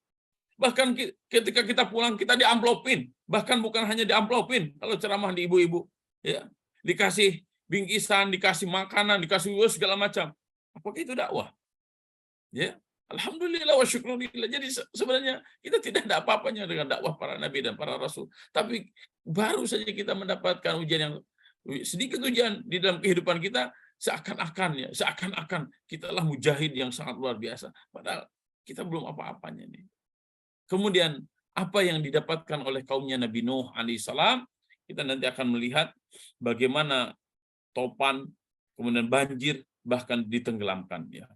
Bahkan ketika kita pulang kita diamplopin, bahkan bukan hanya diamplopin kalau ceramah di ibu-ibu, ya dikasih bingkisan, dikasih makanan, dikasih segala macam. Apakah itu dakwah? Ya. Alhamdulillah wa syukurillah. Jadi sebenarnya kita tidak ada apa-apanya dengan dakwah para nabi dan para rasul. Tapi baru saja kita mendapatkan sedikit ujian di dalam kehidupan kita, seakan-akan kita lah mujahid yang sangat luar biasa. Padahal kita belum apa-apanya nih. Kemudian apa yang didapatkan oleh kaumnya Nabi Nuh alaihissalam, kita nanti akan melihat bagaimana topan, kemudian banjir, bahkan ditenggelamkan ya.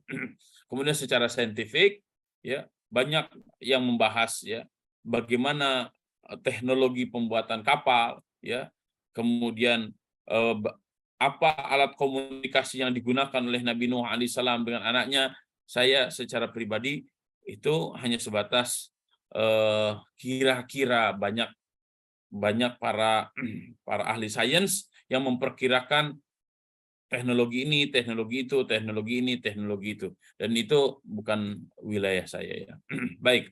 Kemudian secara saintifik ya banyak yang membahas ya bagaimana teknologi pembuatan kapal ya, kemudian apa alat komunikasi yang digunakan oleh Nabi Nuh alaihissalam dengan anaknya. Saya secara pribadi itu hanya sebatas kira-kira banyak para ahli sains yang memperkirakan teknologi ini, teknologi itu, teknologi ini, teknologi itu. Dan itu bukan wilayah saya ya. Baik.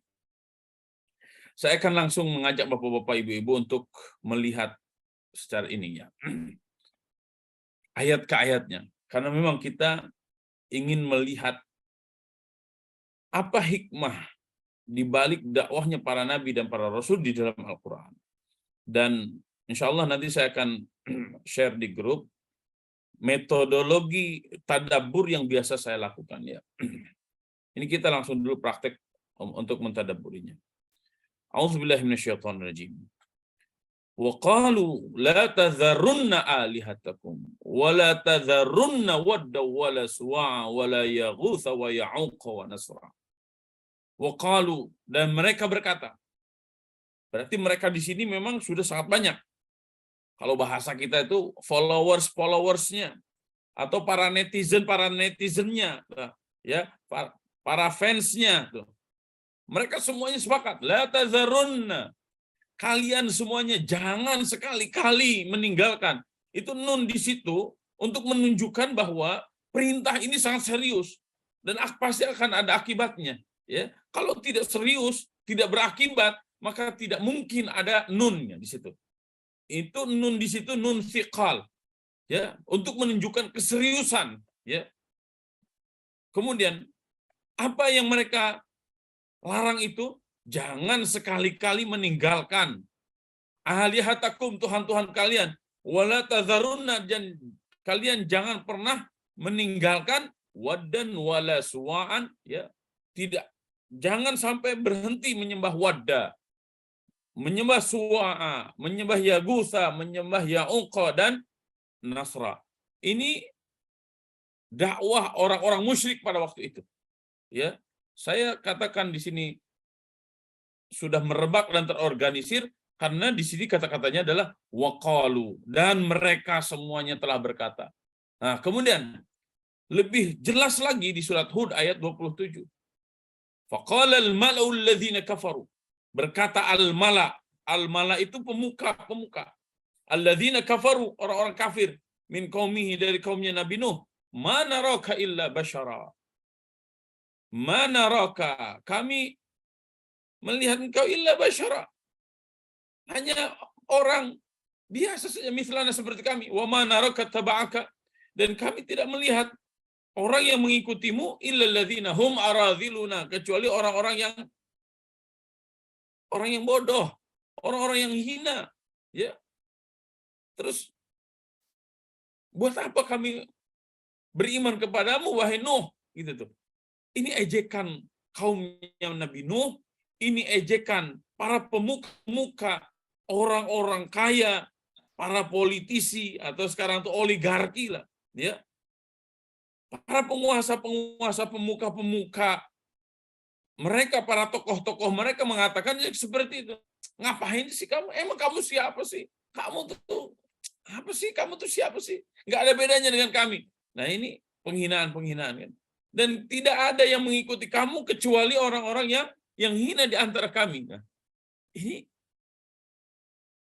Saya akan langsung mengajak Bapak-bapak, Ibu-ibu untuk melihat secara ini ya. Ayat ke ayatnya. Karena memang kita ingin melihat apa hikmah di balik dakwahnya para nabi dan para rasul di dalam Al-Qur'an. Dan insya Allah nanti saya akan share di grup metodologi tadabbur yang biasa saya lakukan ya. Ini kita langsung dulu praktek untuk mentadabburinya. A'udzubillahi minasyaitonirrajim. Wa qalu la tadharunna alihatakum wa la tadharunna wadda wa la suwa'a wa la yaghutha wa ya'uqa wa nasra. Wa qalu, dan mereka berkata. Berarti mereka di sini memang sudah sangat banyak. Kalau bahasa kita itu followersnya atau para netizennya ya, para fansnya tuh. Mereka semuanya sepakat, la tazarunna. Kalian semuanya jangan sekali-kali meninggalkan. Itu nun di situ untuk menunjukkan bahwa perintah ini sangat serius dan pasti akan ada akibatnya, ya. Kalau tidak serius, tidak berakibat, maka tidak mungkin ada nunnya di situ. Itu nun di situ nun thiqal, ya, untuk menunjukkan keseriusan, ya. Kemudian Apa yang mereka larang itu? Jangan sekali-kali meninggalkan alihatakum, Tuhan-Tuhan kalian. Wala tadharunna, dan kalian jangan pernah meninggalkan waddan wala suwa'an, ya. Tidak, jangan sampai berhenti menyembah wadda, menyembah suwa'a, menyembah yagusa, menyembah ya'uqa dan nasra. Ini dakwah orang-orang musyrik pada waktu itu, ya. Saya katakan di sini sudah merebak dan terorganisir karena di sini kata-katanya adalah waqalu, dan mereka semuanya telah berkata. Nah, kemudian lebih jelas lagi di surat Hud ayat 27. Faqala al-mala'u alladzina kafaru. Berkata al-mala'. Al-mala' itu pemuka-pemuka. Alladzina kafaru, orang-orang kafir, min qaumihi, dari kaumnya Nabi Nuh. Ma naraka illa basyara. Ma naraka, kami melihat engkau illa basyara, hanya orang biasa saja, misalnya seperti kami. Wa ma naraka taba'aka, dan kami tidak melihat orang yang mengikutimu illa alladzina hum aradhiluna, kecuali orang-orang yang bodoh, orang-orang yang hina, ya. Terus buat apa kami beriman kepadamu wahai Nuh, gitu tuh. Ini ejekan kaumnya Nabi Nuh, ini ejekan para pemuka-pemuka, orang-orang kaya, para politisi, atau sekarang itu oligarki lah, ya. Para penguasa-penguasa, pemuka-pemuka, mereka, para tokoh-tokoh mereka mengatakan seperti itu. Ngapain sih kamu? Emang kamu siapa sih? Kamu tuh apa sih? Kamu tuh siapa sih? Nggak ada bedanya dengan kami. Nah, ini penghinaan-penghinaan kan. Dan tidak ada yang mengikuti kamu kecuali orang-orang yang hina di antara kami. Nah, ini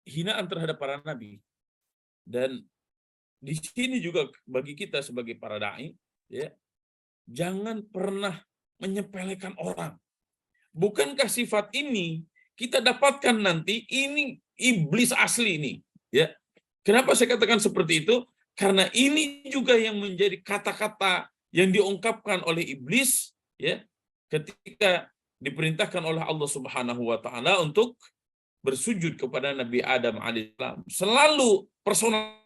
hinaan terhadap para nabi. Dan di sini juga bagi kita sebagai para dai, ya, jangan pernah menyepelekan orang. Bukankah sifat ini kita dapatkan nanti, ini iblis asli ini, ya. Kenapa saya katakan seperti itu? Karena ini juga yang menjadi kata-kata yang diungkapkan oleh iblis, ya, ketika diperintahkan oleh Allah Subhanahu wa taala untuk bersujud kepada Nabi Adam alaihissalam. Selalu personal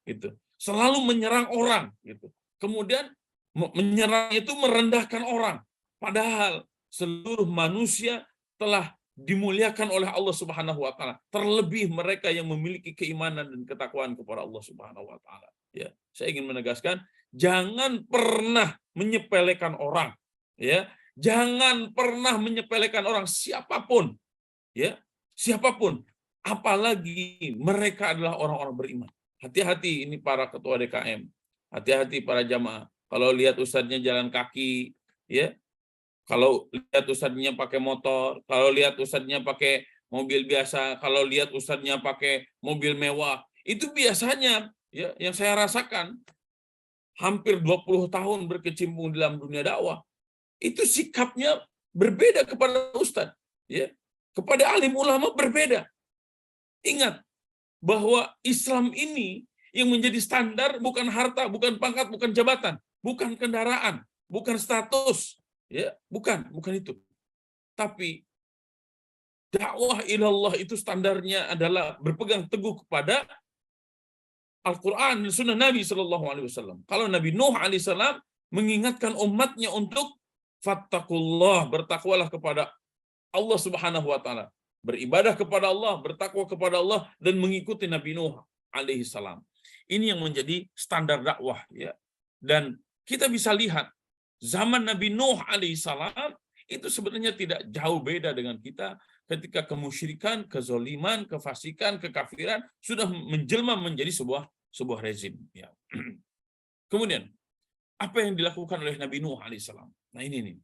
gitu. Selalu menyerang orang gitu. Kemudian menyerang itu merendahkan orang. Padahal seluruh manusia telah dimuliakan oleh Allah Subhanahu wa taala, terlebih mereka yang memiliki keimanan dan ketakwaan kepada Allah Subhanahu wa taala. Ya, saya ingin menegaskan, jangan pernah menyepelekan orang, ya. Jangan pernah menyepelekan orang siapapun, ya. Siapapun, apalagi mereka adalah orang-orang beriman. Hati-hati ini para ketua DKM. Hati-hati para jamaah. Kalau lihat ustadznya jalan kaki, ya. Kalau lihat ustadznya pakai motor, kalau lihat ustadznya pakai mobil biasa, kalau lihat ustadznya pakai mobil mewah, itu biasanya, ya, yang saya rasakan hampir 20 tahun berkecimpung dalam dunia dakwah, itu sikapnya berbeda kepada ustadz, ya. Kepada alim ulama berbeda. Ingat bahwa Islam ini yang menjadi standar bukan harta, bukan pangkat, bukan jabatan, bukan kendaraan, bukan status. Ya, bukan itu. Tapi dakwah ilallah itu standarnya adalah berpegang teguh kepada Al-Quran dan Sunnah Nabi SAW. Kalau Nabi Nuh alaihissalam mengingatkan umatnya untuk fattakullah, bertakwalah kepada Allah Subhanahu wa taala, beribadah kepada Allah, bertakwa kepada Allah, dan mengikuti Nabi Nuh alaihissalam. Ini yang menjadi standar dakwah, ya. Dan kita bisa lihat zaman Nabi Nuh alaihissalam itu sebenarnya tidak jauh beda dengan kita ketika kemusyrikan, kezoliman, kefasikan, kekafiran sudah menjelma menjadi sebuah rezim. Ya. Kemudian apa yang dilakukan oleh Nabi Nuh alaihissalam? Nah, ini nih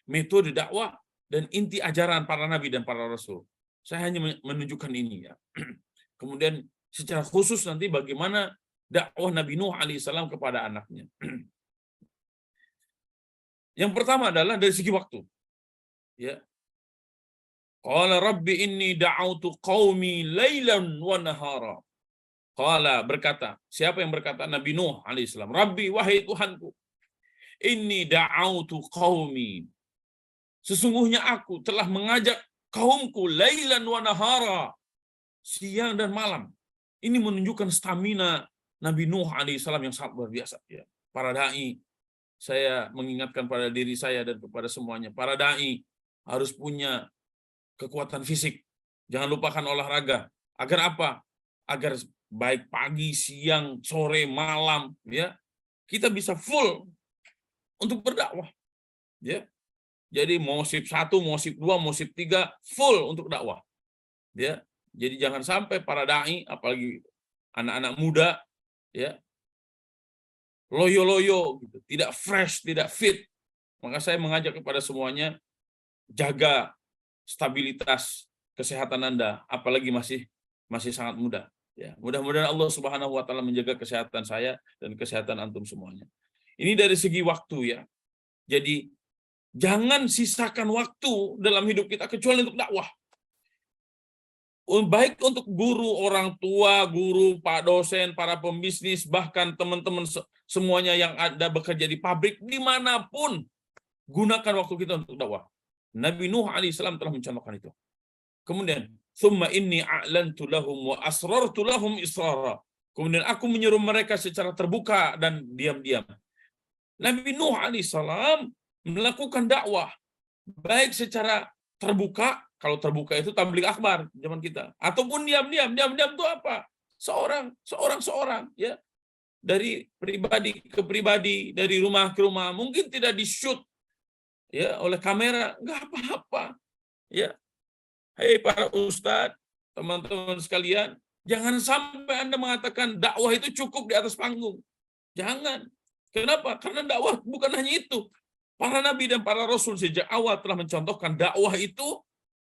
metode dakwah dan inti ajaran para nabi dan para rasul. Saya hanya menunjukkan ini, ya. Kemudian secara khusus nanti bagaimana dakwah Nabi Nuh alaihissalam kepada anaknya. Yang pertama adalah dari segi waktu. Ya. Qala rabbi inni da'autu qaumi lailan wa nahara. Qala, berkata, siapa yang berkata? Nabi Nuh alaihissalam. Rabbi, wahai Tuhanku, Inni da'autu qaumi. Sesungguhnya aku telah mengajak kaumku lailan wa nahara, siang dan malam. Ini menunjukkan stamina Nabi Nuh alaihissalam yang sangat luar biasa. Ya. Para dai, saya mengingatkan pada diri saya dan kepada semuanya, para dai harus punya kekuatan fisik. Jangan lupakan olahraga. Agar apa? Agar baik pagi, siang, sore, malam, ya kita bisa full untuk berdakwah. Ya. Jadi mau sip 1, mau sip 2, mau sip 3, full untuk dakwah. Ya. Jadi jangan sampai para dai, apalagi anak-anak muda, ya loyo-loyo, gitu, tidak fresh, tidak fit. Maka saya mengajak kepada semuanya, jaga stabilitas kesehatan Anda, apalagi masih sangat muda. Ya, mudah-mudahan Allah Subhanahu Wa Taala menjaga kesehatan saya dan kesehatan antum semuanya. Ini dari segi waktu ya. Jadi jangan sisakan waktu dalam hidup kita kecuali untuk dakwah. Baik untuk guru, orang tua, guru, pak dosen, para pembisnis, bahkan teman-teman semuanya yang ada bekerja di pabrik, dimanapun, gunakan waktu kita untuk dakwah. Nabi Nuh alaihissalam telah mencontohkan itu. Kemudian, "Tsumma inni a'lantu lahum wa asrartu lahum israra." Kemudian aku menyuruh mereka secara terbuka dan diam-diam. Nabi Nuh alaihissalam melakukan dakwah baik secara terbuka. Kalau terbuka itu tabligh akbar zaman kita, ataupun diam-diam. Diam-diam itu apa? Seorang ya, dari pribadi ke pribadi, dari rumah ke rumah, mungkin tidak di-shoot ya oleh kamera, nggak apa-apa. Ya. Hei para ustadz, teman-teman sekalian, jangan sampai Anda mengatakan dakwah itu cukup di atas panggung. Jangan. Kenapa? Karena dakwah bukan hanya itu. Para nabi dan para rasul sejak awal telah mencontohkan dakwah itu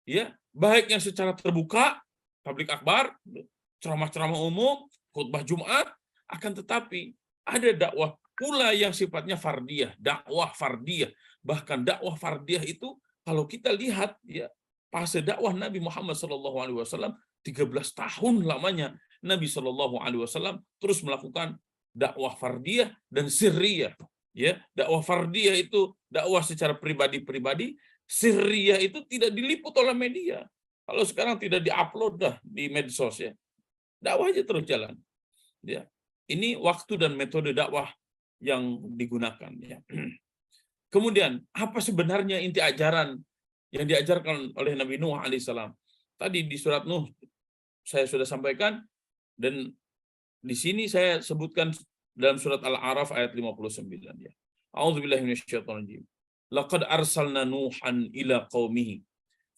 ya, baik yang secara terbuka, tabligh akbar, ceramah-ceramah umum, khutbah Jumat, akan tetapi ada dakwah pula yang sifatnya fardiyah, dakwah fardiyah. Bahkan dakwah fardiyah itu kalau kita lihat ya, fase dakwah Nabi Muhammad SAW 13 tahun lamanya Nabi SAW terus melakukan dakwah fardiyah dan sirriyah. Ya, dakwah fardiyah itu dakwah secara pribadi-pribadi, sirriyah itu tidak diliput oleh media. Kalau sekarang tidak diupload dah di medsos ya. Dakwah aja terus jalan. Ya. Ini waktu dan metode dakwah yang digunakan ya. Kemudian, apa sebenarnya inti ajaran yang diajarkan oleh Nabi Nuh alaihissalam? Tadi di surat Nuh saya sudah sampaikan, dan di sini saya sebutkan dalam surat Al-A'raf ayat 59 ya. A'udzubillahi minasyaitonir rajim. Laqad arsalna Nuhan ila qaumihi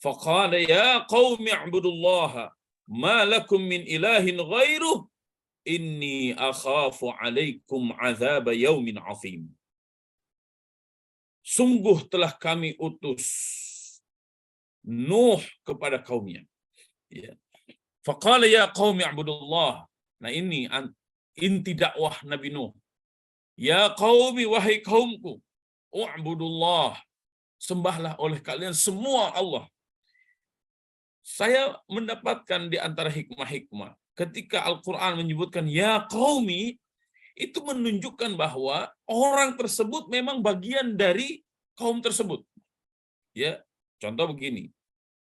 faqala ya qaumi i'budullaha ma lakum min ilahin ghairuh inni akhafu 'alaikum 'adzab yaumin 'adzim. Sungguh telah kami utus Nuh kepada kaumnya. Ya. Faqala ya qaumi i'budullah. Nah ini inti dakwah Nabi Nuh. Ya qaumi, wahai kaumku, u'budullah. Sembahlah oleh kalian semua Allah. Saya mendapatkan di antara hikmah-hikmah ketika Al-Qur'an menyebutkan ya qaumi, itu menunjukkan bahwa orang tersebut memang bagian dari kaum tersebut. Ya, contoh begini.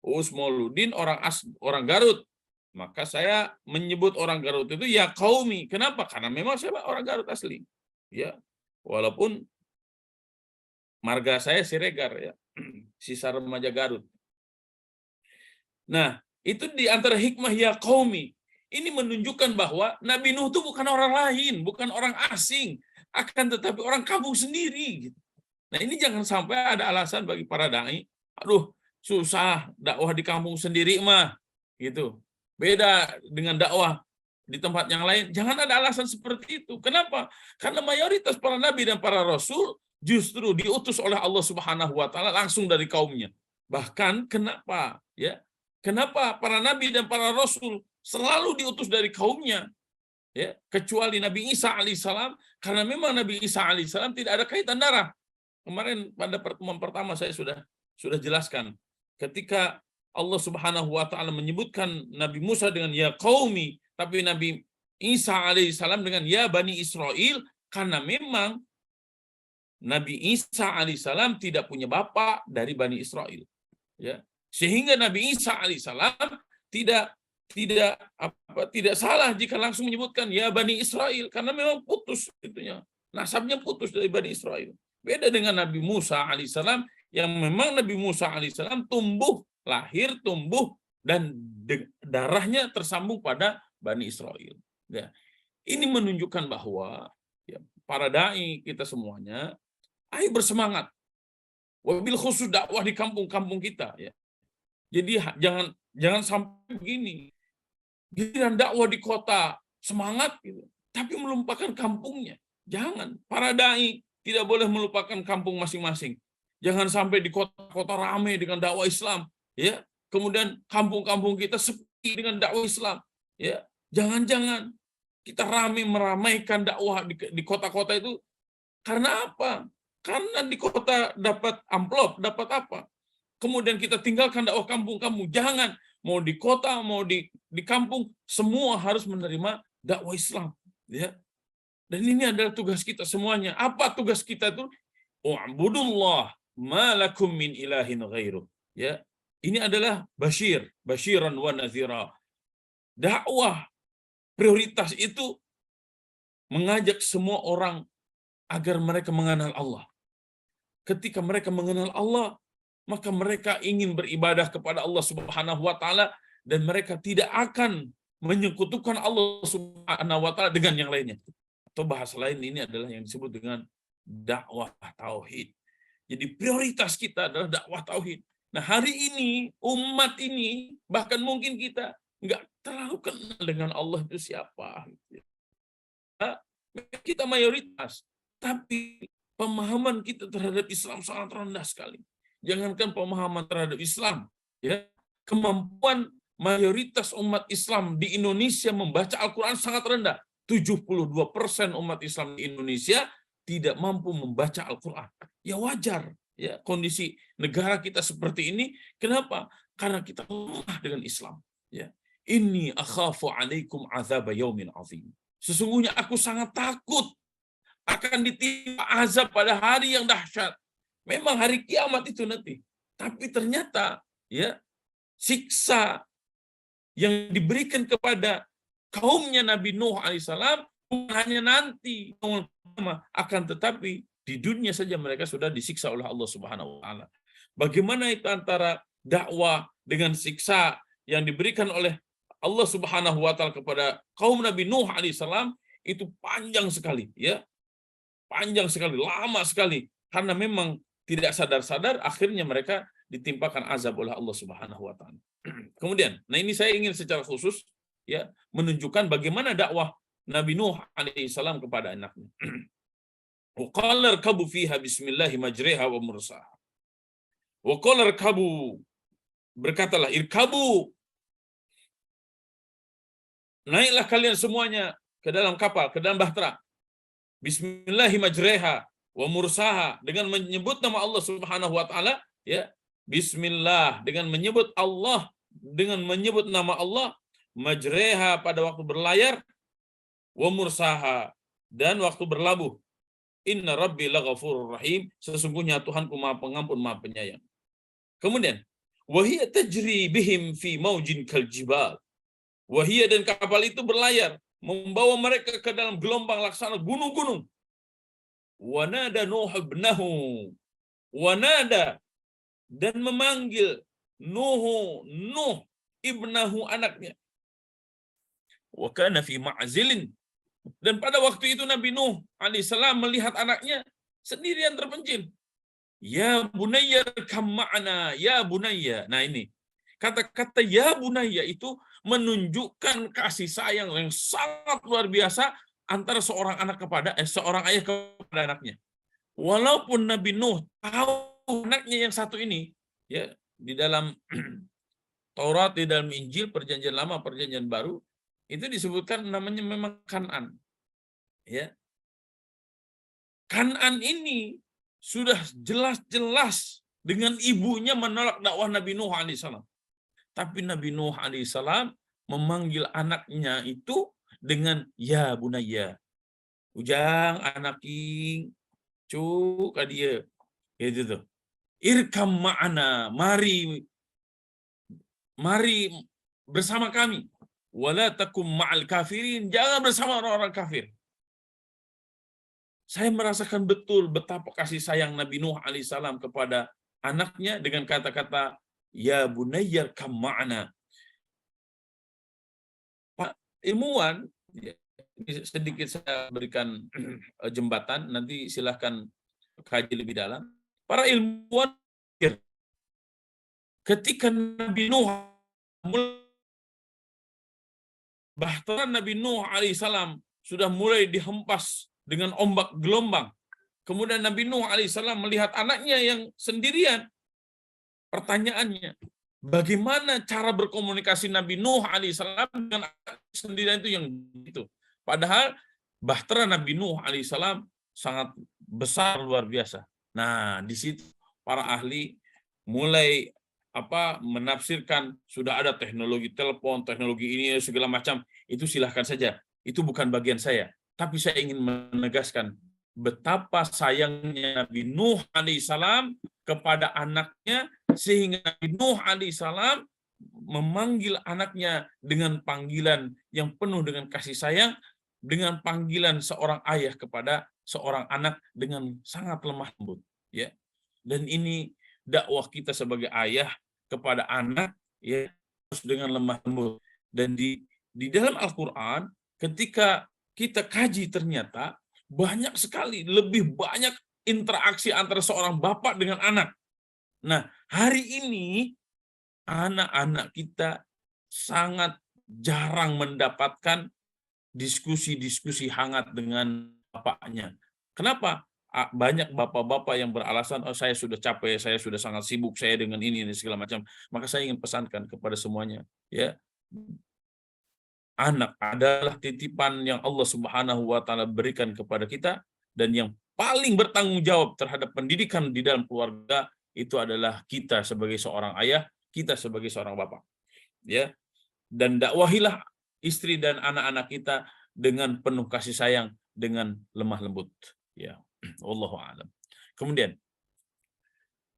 Usmoluddin orang Garut. Maka saya menyebut orang Garut itu ya qaumi. Kenapa? Karena memang saya orang Garut asli. Ya. Walaupun marga saya Siregar ya. Sisa remaja Garut. Nah, itu di antara hikmah ya qaumi. Ini menunjukkan bahwa Nabi Nuh itu bukan orang lain, bukan orang asing, akan tetapi orang kampung sendiri gitu. Nah, ini jangan sampai ada alasan bagi para dai, aduh, susah dakwah di kampung sendiri mah gitu. Beda dengan dakwah di tempat yang lain. Jangan ada alasan seperti itu. Kenapa? Karena mayoritas para nabi dan para rasul justru diutus oleh Allah Subhanahu wa taala langsung dari kaumnya. Bahkan kenapa ya? Kenapa para nabi dan para rasul selalu diutus dari kaumnya? Ya, kecuali Nabi Isa alaihissalam, karena memang Nabi Isa alaihissalam tidak ada kaitan darah. Kemarin pada pertemuan pertama saya sudah jelaskan. Ketika Allah Subhanahu wa taala menyebutkan Nabi Musa dengan ya qaumi, tapi Nabi Isa alaihissalam dengan ya Bani Israel, karena memang Nabi Isa alaihissalam tidak punya bapak dari Bani Israel. Ya. Sehingga Nabi Isa alaihissalam tidak tidak salah jika langsung menyebutkan ya Bani Israel, karena memang putus itunya, nasabnya putus dari Bani Israel. Beda dengan Nabi Musa alaihissalam, yang memang Nabi Musa alaihissalam lahir tumbuh dan darahnya tersambung pada Bani Israel. Ya. Ini menunjukkan bahwa ya, para dai kita semuanya, ayo bersemangat. Wabil khusus dakwah di kampung-kampung kita. Ya. Jadi jangan sampai begini. Giliran dakwah di kota semangat gitu, tapi melupakan kampungnya. Jangan. Para dai tidak boleh melupakan kampung masing-masing. Jangan sampai di kota-kota ramai dengan dakwah Islam, ya. Kemudian kampung-kampung kita sepi dengan dakwah Islam, ya. Jangan-jangan kita meramaikan dakwah di kota-kota itu karena apa? Karena di kota dapat amplop, dapat apa? Kemudian kita tinggalkan dakwah kampung-kampung. Jangan. Mau di kota, mau di kampung, semua harus menerima dakwah Islam. Ya. Dan ini adalah tugas kita semuanya. Apa tugas kita itu? U'budullah ma lakum min ilahin ghairuh. Ya. Ini adalah basyiran wa nadhira. Dakwah prioritas itu mengajak semua orang agar mereka mengenal Allah. Ketika mereka mengenal Allah, maka mereka ingin beribadah kepada Allah Subhanahu wa taala, dan mereka tidak akan menyekutukan Allah Subhanahu wa taala dengan yang lainnya. Atau bahasa lain, ini adalah yang disebut dengan dakwah tauhid. Jadi prioritas kita adalah dakwah tauhid. Nah, hari ini umat ini, bahkan mungkin kita nggak terlalu kenal dengan Allah itu siapa. Kita mayoritas, tapi pemahaman kita terhadap Islam sangat rendah sekali. Jangankan pemahaman terhadap Islam, ya, kemampuan mayoritas umat Islam di Indonesia membaca Al-Quran sangat rendah. 72% umat Islam di Indonesia tidak mampu membaca Al-Quran. Ya wajar, ya, kondisi negara kita seperti ini. Kenapa? Karena kita lemah dengan Islam. Ya. Inni akhafu alaikum azab yaumin azim. Sesungguhnya aku sangat takut akan ditimpa azab pada hari yang dahsyat. Memang hari kiamat itu nanti. Tapi ternyata ya, siksa yang diberikan kepada kaumnya Nabi Nuh alaihissalam bukan hanya nanti, akan tetapi di dunia saja mereka sudah disiksa oleh Allah Subhanahu wa taala. Bagaimana itu antara dakwah dengan siksa yang diberikan oleh Allah Subhanahu wa taala kepada kaum Nabi Nuh alaihissalam, itu panjang sekali, ya. Panjang sekali, lama sekali, karena memang tidak sadar-sadar akhirnya mereka ditimpakan azab oleh Allah Subhanahu wa taala. Kemudian, nah ini saya ingin secara khusus ya menunjukkan bagaimana dakwah Nabi Nuh alaihissalam kepada anaknya. Wa qala irkabu fiha bismillahi majriha wa mursaha. Wa qala irkabu, berkatalah irkabu, naiklah kalian semuanya ke dalam kapal, ke dalam bahtera. Bismillahi majriha wa mursaha, dengan menyebut nama Allah Subhanahu wa taala, ya. Bismillah, dengan menyebut Allah, dengan menyebut nama Allah, majriha pada waktu berlayar, wa mursaha, dan waktu berlabuh. Inna rabbi laghafurur rahim, sesungguhnya Tuhanku Maha Pengampun, Maha Penyayang. Kemudian, wa hiya tajri bihim fi maujin kal jibal. Wa hiya, dan kapal itu berlayar membawa mereka ke dalam gelombang laksana gunung-gunung. Wa nada Nuh ibnahu, wa nada, dan memanggil Nuh ibnahu, anaknya. Wa kana fi ma'zilin, dan pada waktu itu Nabi Nuh alaihissalam melihat anaknya sendirian terpencil. Ya bunayya kam ma'ana, ya bunayya. Nah ini, kata-kata ya bunayya itu menunjukkan kasih sayang yang sangat luar biasa antara seorang ayah kepada anaknya. Walaupun Nabi Nuh tahu anaknya yang satu ini, ya, di dalam Taurat, di dalam Injil, Perjanjian Lama, Perjanjian Baru, itu disebutkan namanya memang Kan'an. Ya. Kan'an ini sudah jelas-jelas dengan ibunya menolak dakwah Nabi Nuh alaihissalam. Tapi Nabi Nuh alaihissalam memanggil anaknya itu dengan ya bunayya. Ujang anaki, Cuk dia. Gitu tuh. Irkam ma'ana, mari bersama kami. Wala takum ma'al kafirin, jangan bersama orang-orang kafir. Saya merasakan betul betapa kasih sayang Nabi Nuh alaihissalam kepada anaknya dengan kata-kata ya bunayyar kam ma'ana. Pak ilmuwan, ya, sedikit saya berikan jembatan, nanti silahkan kaji lebih dalam. Para ilmuwan ketika Nabi Nuh bahtera Nabi Nuh alaihissalam sudah mulai dihempas dengan ombak gelombang. Kemudian Nabi Nuh alaihissalam melihat anaknya yang sendirian. Pertanyaannya, bagaimana cara berkomunikasi Nabi Nuh alaihissalam dengan anak sendirian itu yang itu? Padahal bahtera Nabi Nuh alaihissalam sangat besar, luar biasa. Nah, di situ para ahli mulai menafsirkan sudah ada teknologi telepon, teknologi ini segala macam, itu silahkan saja. Itu bukan bagian saya. Tapi saya ingin menegaskan betapa sayangnya Nabi Nuh alaihissalam kepada anaknya, sehingga Nabi Nuh alaihissalam memanggil anaknya dengan panggilan yang penuh dengan kasih sayang, dengan panggilan seorang ayah kepada seorang anak dengan sangat lemah lembut. Ya. Dan ini dakwah kita sebagai ayah kepada anak, ya, harus dengan lemah lembut. Dan di dalam Al-Quran, ketika kita kaji, ternyata banyak sekali, lebih banyak interaksi antara seorang bapak dengan anak. Nah, hari ini anak-anak kita sangat jarang mendapatkan diskusi-diskusi hangat dengan bapaknya. Kenapa? Banyak bapak-bapak yang beralasan, oh saya sudah capek, saya sudah sangat sibuk, saya dengan ini dan segala macam. Maka saya ingin pesankan kepada semuanya, ya, anak adalah titipan yang Allah Subhanahu wa taala berikan kepada kita, dan yang paling bertanggung jawab terhadap pendidikan di dalam keluarga itu adalah kita sebagai seorang ayah, kita sebagai seorang bapak. Ya. Dan dakwahilah istri dan anak-anak kita dengan penuh kasih sayang, dengan lemah lembut. Ya. Wallahu a'lam. Kemudian,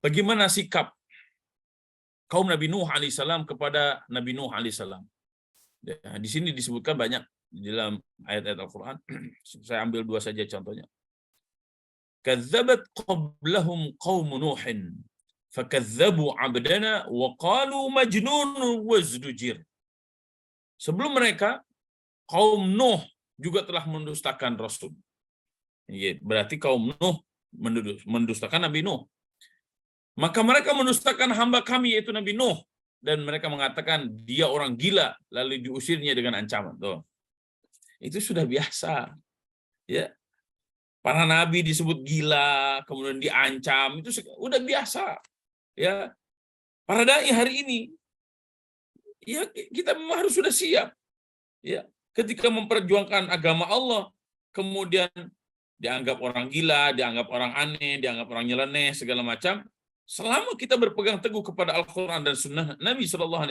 bagaimana sikap kaum Nabi Nuh alaihissalam kepada Nabi Nuh alaihissalam? Ya, di sini disebutkan banyak di dalam ayat-ayat Al-Quran. Saya ambil dua saja contohnya. Kadzabat qablahum qaum Nuhin fakadzabu 'abdana wa qalu majnun wazdujir. Sebelum mereka, kaum Nuh juga telah mendustakan Rasul. Berarti kaum Nuh mendustakan Nabi Nuh. Maka mereka mendustakan hamba kami, yaitu Nabi Nuh. Dan mereka mengatakan dia orang gila, lalu diusirnya dengan ancaman. Tuh. Itu sudah biasa. Ya. Para nabi disebut gila, kemudian diancam, itu sudah biasa. Ya. Para dai hari ini, ya kita memang harus sudah siap. Ya. Ketika memperjuangkan agama Allah, kemudian dianggap orang gila, dianggap orang aneh, dianggap orang nyeleneh, segala macam. Selama kita berpegang teguh kepada Al-Quran dan Sunnah Nabi SAW,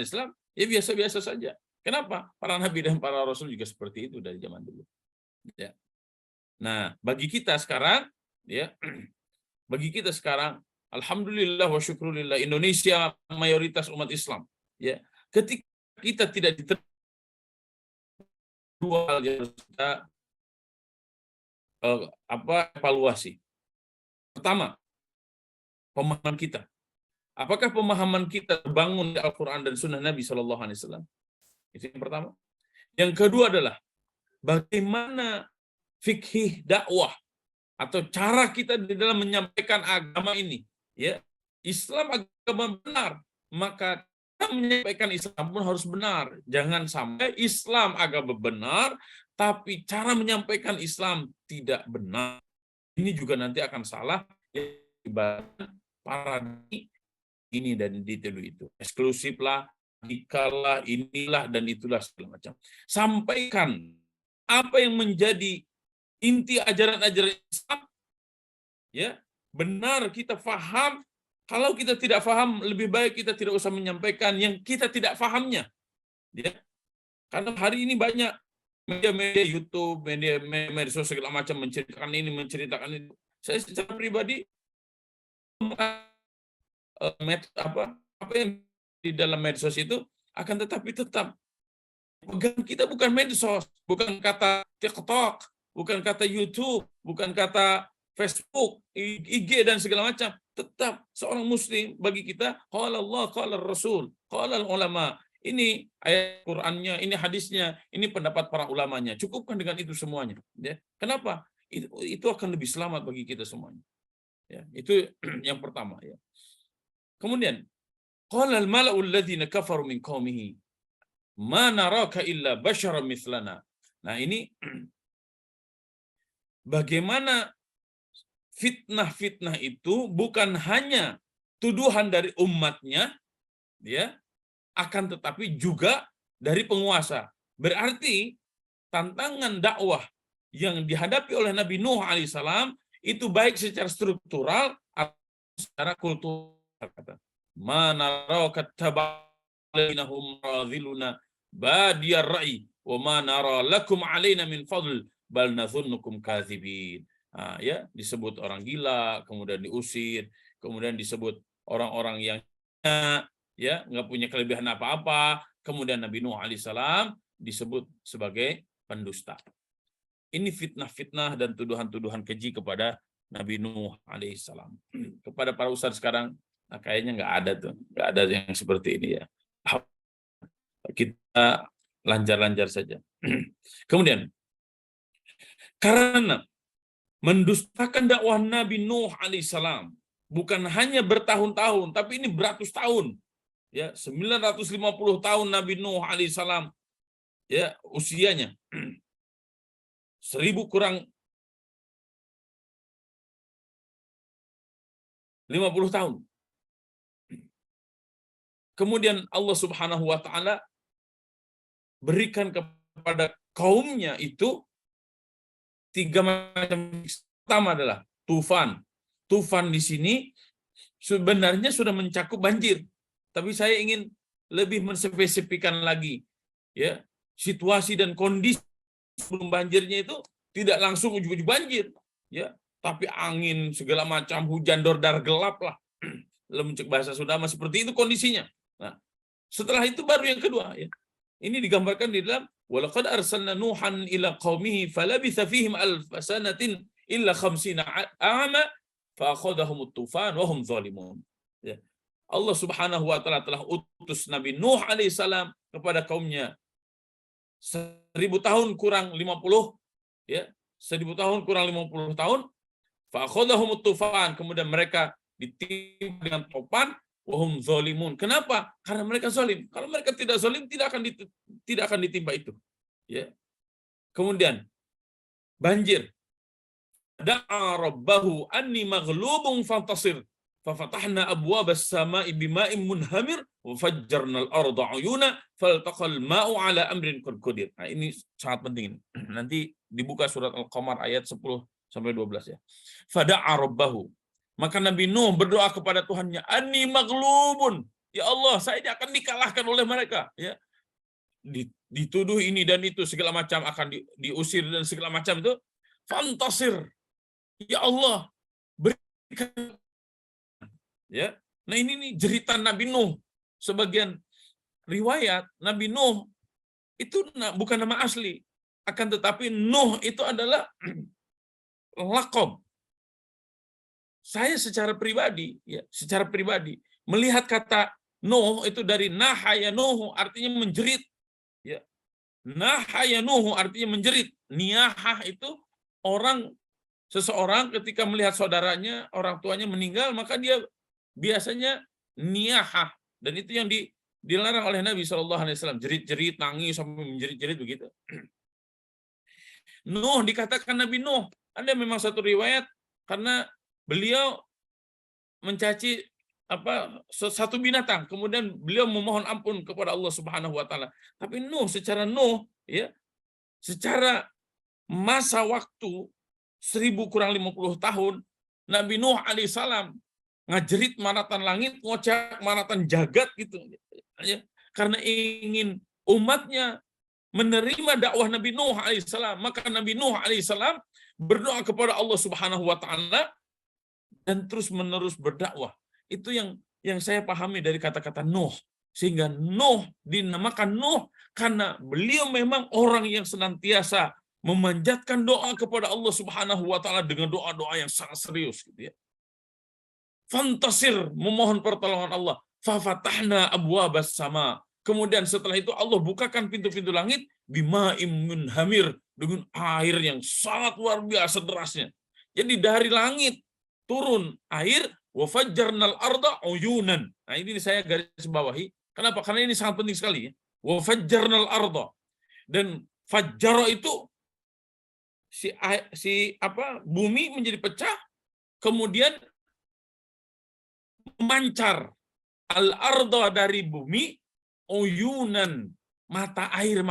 ya biasa-biasa saja. Kenapa? Para Nabi dan para Rasul juga seperti itu dari zaman dulu. Ya. Nah, bagi kita sekarang, ya, bagi kita sekarang, alhamdulillah wa syukrulillah, Indonesia mayoritas umat Islam. Ya, ketika kita tidak diterima, dua hal yang harus kita evaluasi. Pertama, pemahaman kita. Apakah pemahaman kita terbangun di Al-Quran dan Sunnah Nabi SAW? Itu yang pertama. Yang kedua adalah bagaimana fikih dakwah atau cara kita di dalam menyampaikan agama ini. Ya, Islam agama benar, maka kita menyampaikan Islam pun harus benar. Jangan sampai Islam agama benar, tapi cara menyampaikan Islam tidak benar. Ini juga nanti akan salah. Para ini dan itu eksklusif lah, dikalah, inilah dan itulah segala macam. Sampaikan apa yang menjadi inti ajaran-ajaran Islam, ya, benar kita faham. Kalau kita tidak faham, lebih baik kita tidak usah menyampaikan yang kita tidak fahamnya, ya. Karena hari ini banyak media-media YouTube, media sosial segala macam menceritakan ini, menceritakan itu. Saya secara pribadi apa yang di dalam medsos itu, akan tetapi tetap pegang kita bukan medsos, bukan kata TikTok, bukan kata YouTube, bukan kata Facebook, IG dan segala macam. Tetap seorang muslim bagi kita qala Allah, qala Rasul, qala ulama. Ini ayat Qur'annya, ini hadisnya, ini pendapat para ulamanya. Cukupkan dengan itu semuanya. Ya. Kenapa? Itu akan lebih selamat bagi kita semuanya. Ya, itu yang pertama. Ya. Kemudian, qala al-mala'u alladhina kafaru min qaumihi ma naraka illa basyaran mithlana. Nah, ini bagaimana fitnah-fitnah itu bukan hanya tuduhan dari umatnya, ya, akan tetapi juga dari penguasa. Berarti tantangan dakwah yang dihadapi oleh Nabi Nuh alaihissalam itu baik secara struktural atau secara kultural. Mana rakatabalainahum radhiluna badiyar ra'i wa ma nara lakum alaina min fadl bal nadhunnukum kadzibin. Nah, ya, disebut orang gila, kemudian diusir, kemudian disebut orang-orang yang ya nggak punya kelebihan apa-apa, kemudian Nabi Nuh alaihissalam disebut sebagai pendusta. Ini fitnah-fitnah dan tuduhan-tuduhan keji kepada Nabi Nuh alaihissalam. Kepada para ustadz sekarang, nah kayaknya nggak ada yang seperti ini ya. Kita lancar-lancar saja. Kemudian, karena mendustakan dakwah Nabi Nuh alaihissalam bukan hanya bertahun-tahun, tapi ini beratus tahun. Ya, 950 tahun Nabi Nuh alaihissalam ya usianya. 1000 kurang 50 tahun. Kemudian Allah Subhanahu wa taala berikan kepada kaumnya itu 3 macam. Pertama adalah tufan. Tufan di sini sebenarnya sudah mencakup banjir, tapi saya ingin lebih menspesifikan lagi ya, situasi dan kondisi sebelum banjirnya itu tidak langsung ujug-ujug banjir ya, tapi angin segala macam, hujan dordar gelap lah. Lemcek bahasa Sunda seperti itu kondisinya. Nah, setelah itu baru yang kedua ya. Ini digambarkan di dalam walaqad arsalna nuhan ila qaumihi falabitha fihim alf sanatin illa 50 ama fa akhadhahum at-tufan wa hum zalimun. Ya. Allah Subhanahu wa taala telah utus Nabi Nuh alaihissalam kepada kaumnya 1000 tahun kurang 50 ya, 1000 tahun kurang 50 tahun, fa akhadhahum at-tufan, kemudian mereka ditimpa dengan topan. Wahum zalimun. Kenapa? Karena mereka zalim. Kalau mereka tidak zalim, tidak akan ditimpa itu. Ya. Kemudian banjir. Da'a rabbahu anni maghlubun fantasir. Fafatahna abwabas sama'i bima'in munhamir wa fajjarna al-arda 'uyuna faltaqal ma'u 'ala amrin qad qadir. Nah, ini sangat penting. Nanti dibuka surat Al-Qamar ayat 10 sampai 12 ya. Fada'a rabbahu. Maka Nabi Nuh berdoa kepada Tuhannya, Ani maghlubun. Ya Allah, saya akan dikalahkan oleh mereka. Ya. Dituduh ini dan itu, segala macam akan diusir dan segala macam itu. Fantasir. Ya Allah, berikan. Ya. Nah ini nih jeritan Nabi Nuh. Sebagian riwayat, Nabi Nuh itu bukan nama asli. Akan tetapi Nuh itu adalah laqab. Saya secara pribadi melihat kata Nuh itu dari nahaya Nuh artinya menjerit. Ya. Nahaya Nuh artinya menjerit. Niyahah itu seseorang ketika melihat saudaranya, orang tuanya meninggal, maka dia biasanya niyahah, dan itu yang dilarang oleh Nabi SAW. Jerit-jerit, nangis sampai menjerit-jerit begitu. Nuh dikatakan Nabi Nuh. Ada memang satu riwayat karena beliau mencaci satu binatang, kemudian beliau memohon ampun kepada Allah Subhanahu wa taala. Tapi Nuh secara masa waktu 1000 kurang 50 tahun, Nabi Nuh alaihissalam ngajerit manatan langit, ngocak manatan jagat gitu. Ya, karena ingin umatnya menerima dakwah Nabi Nuh alaihissalam, maka Nabi Nuh alaihissalam berdoa kepada Allah Subhanahu wa taala dan terus-menerus berdakwah. Itu yang saya pahami dari kata-kata Nuh. Sehingga Nuh dinamakan Nuh karena beliau memang orang yang senantiasa memanjatkan doa kepada Allah Subhanahu wa taala dengan doa-doa yang sangat serius gitu ya. Fantasir, memohon pertolongan Allah. Fafatahna abwabas sama. Kemudian setelah itu Allah bukakan pintu-pintu langit bima'im munhamir, dengan air yang sangat luar biasa derasnya. Jadi dari langit turun air, wa fajjarnal arda uyunan. Nah, ini saya garis bawahi. Kenapa? Karena ini sangat penting sekali ya. Wa fajjarnal arda. Dan fajjara itu bumi menjadi pecah, kemudian memancar al-arda dari bumi, uyunan, mata air.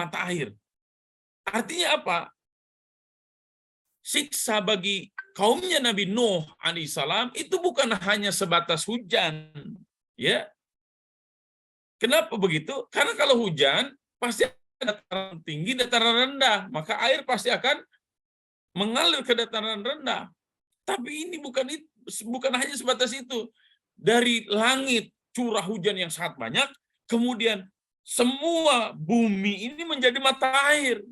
Artinya apa? Siksa bagi kaumnya Nabi Nuh alaihissalam itu bukan hanya sebatas hujan, ya. Kenapa begitu? Karena kalau hujan pasti ada dataran tinggi, dataran rendah, maka air pasti akan mengalir ke dataran rendah. Tapi ini bukan hanya sebatas itu. Dari langit curah hujan yang sangat banyak, kemudian semua bumi ini menjadi mata air.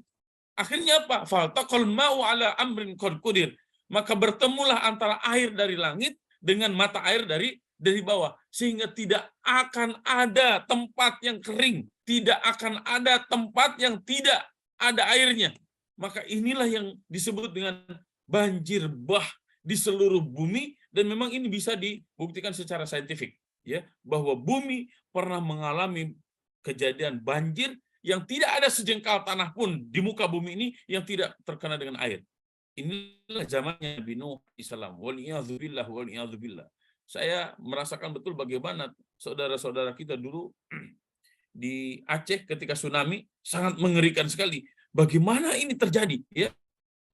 Akhirnya apa? Faltaqal ma'u ala amrin qad qudir. Maka bertemulah antara air dari langit dengan mata air dari bawah, sehingga tidak akan ada tempat yang kering, tidak akan ada tempat yang tidak ada airnya. Maka inilah yang disebut dengan banjir bah di seluruh bumi, dan memang ini bisa dibuktikan secara saintifik ya, bahwa bumi pernah mengalami kejadian banjir yang tidak ada sejengkal tanah pun di muka bumi ini yang tidak terkena dengan air. Inilah zamannya Nabi Nuh alaihissalam. Waliyadzubillah. Saya merasakan betul bagaimana saudara-saudara kita dulu di Aceh ketika tsunami, sangat mengerikan sekali. Bagaimana ini terjadi ya?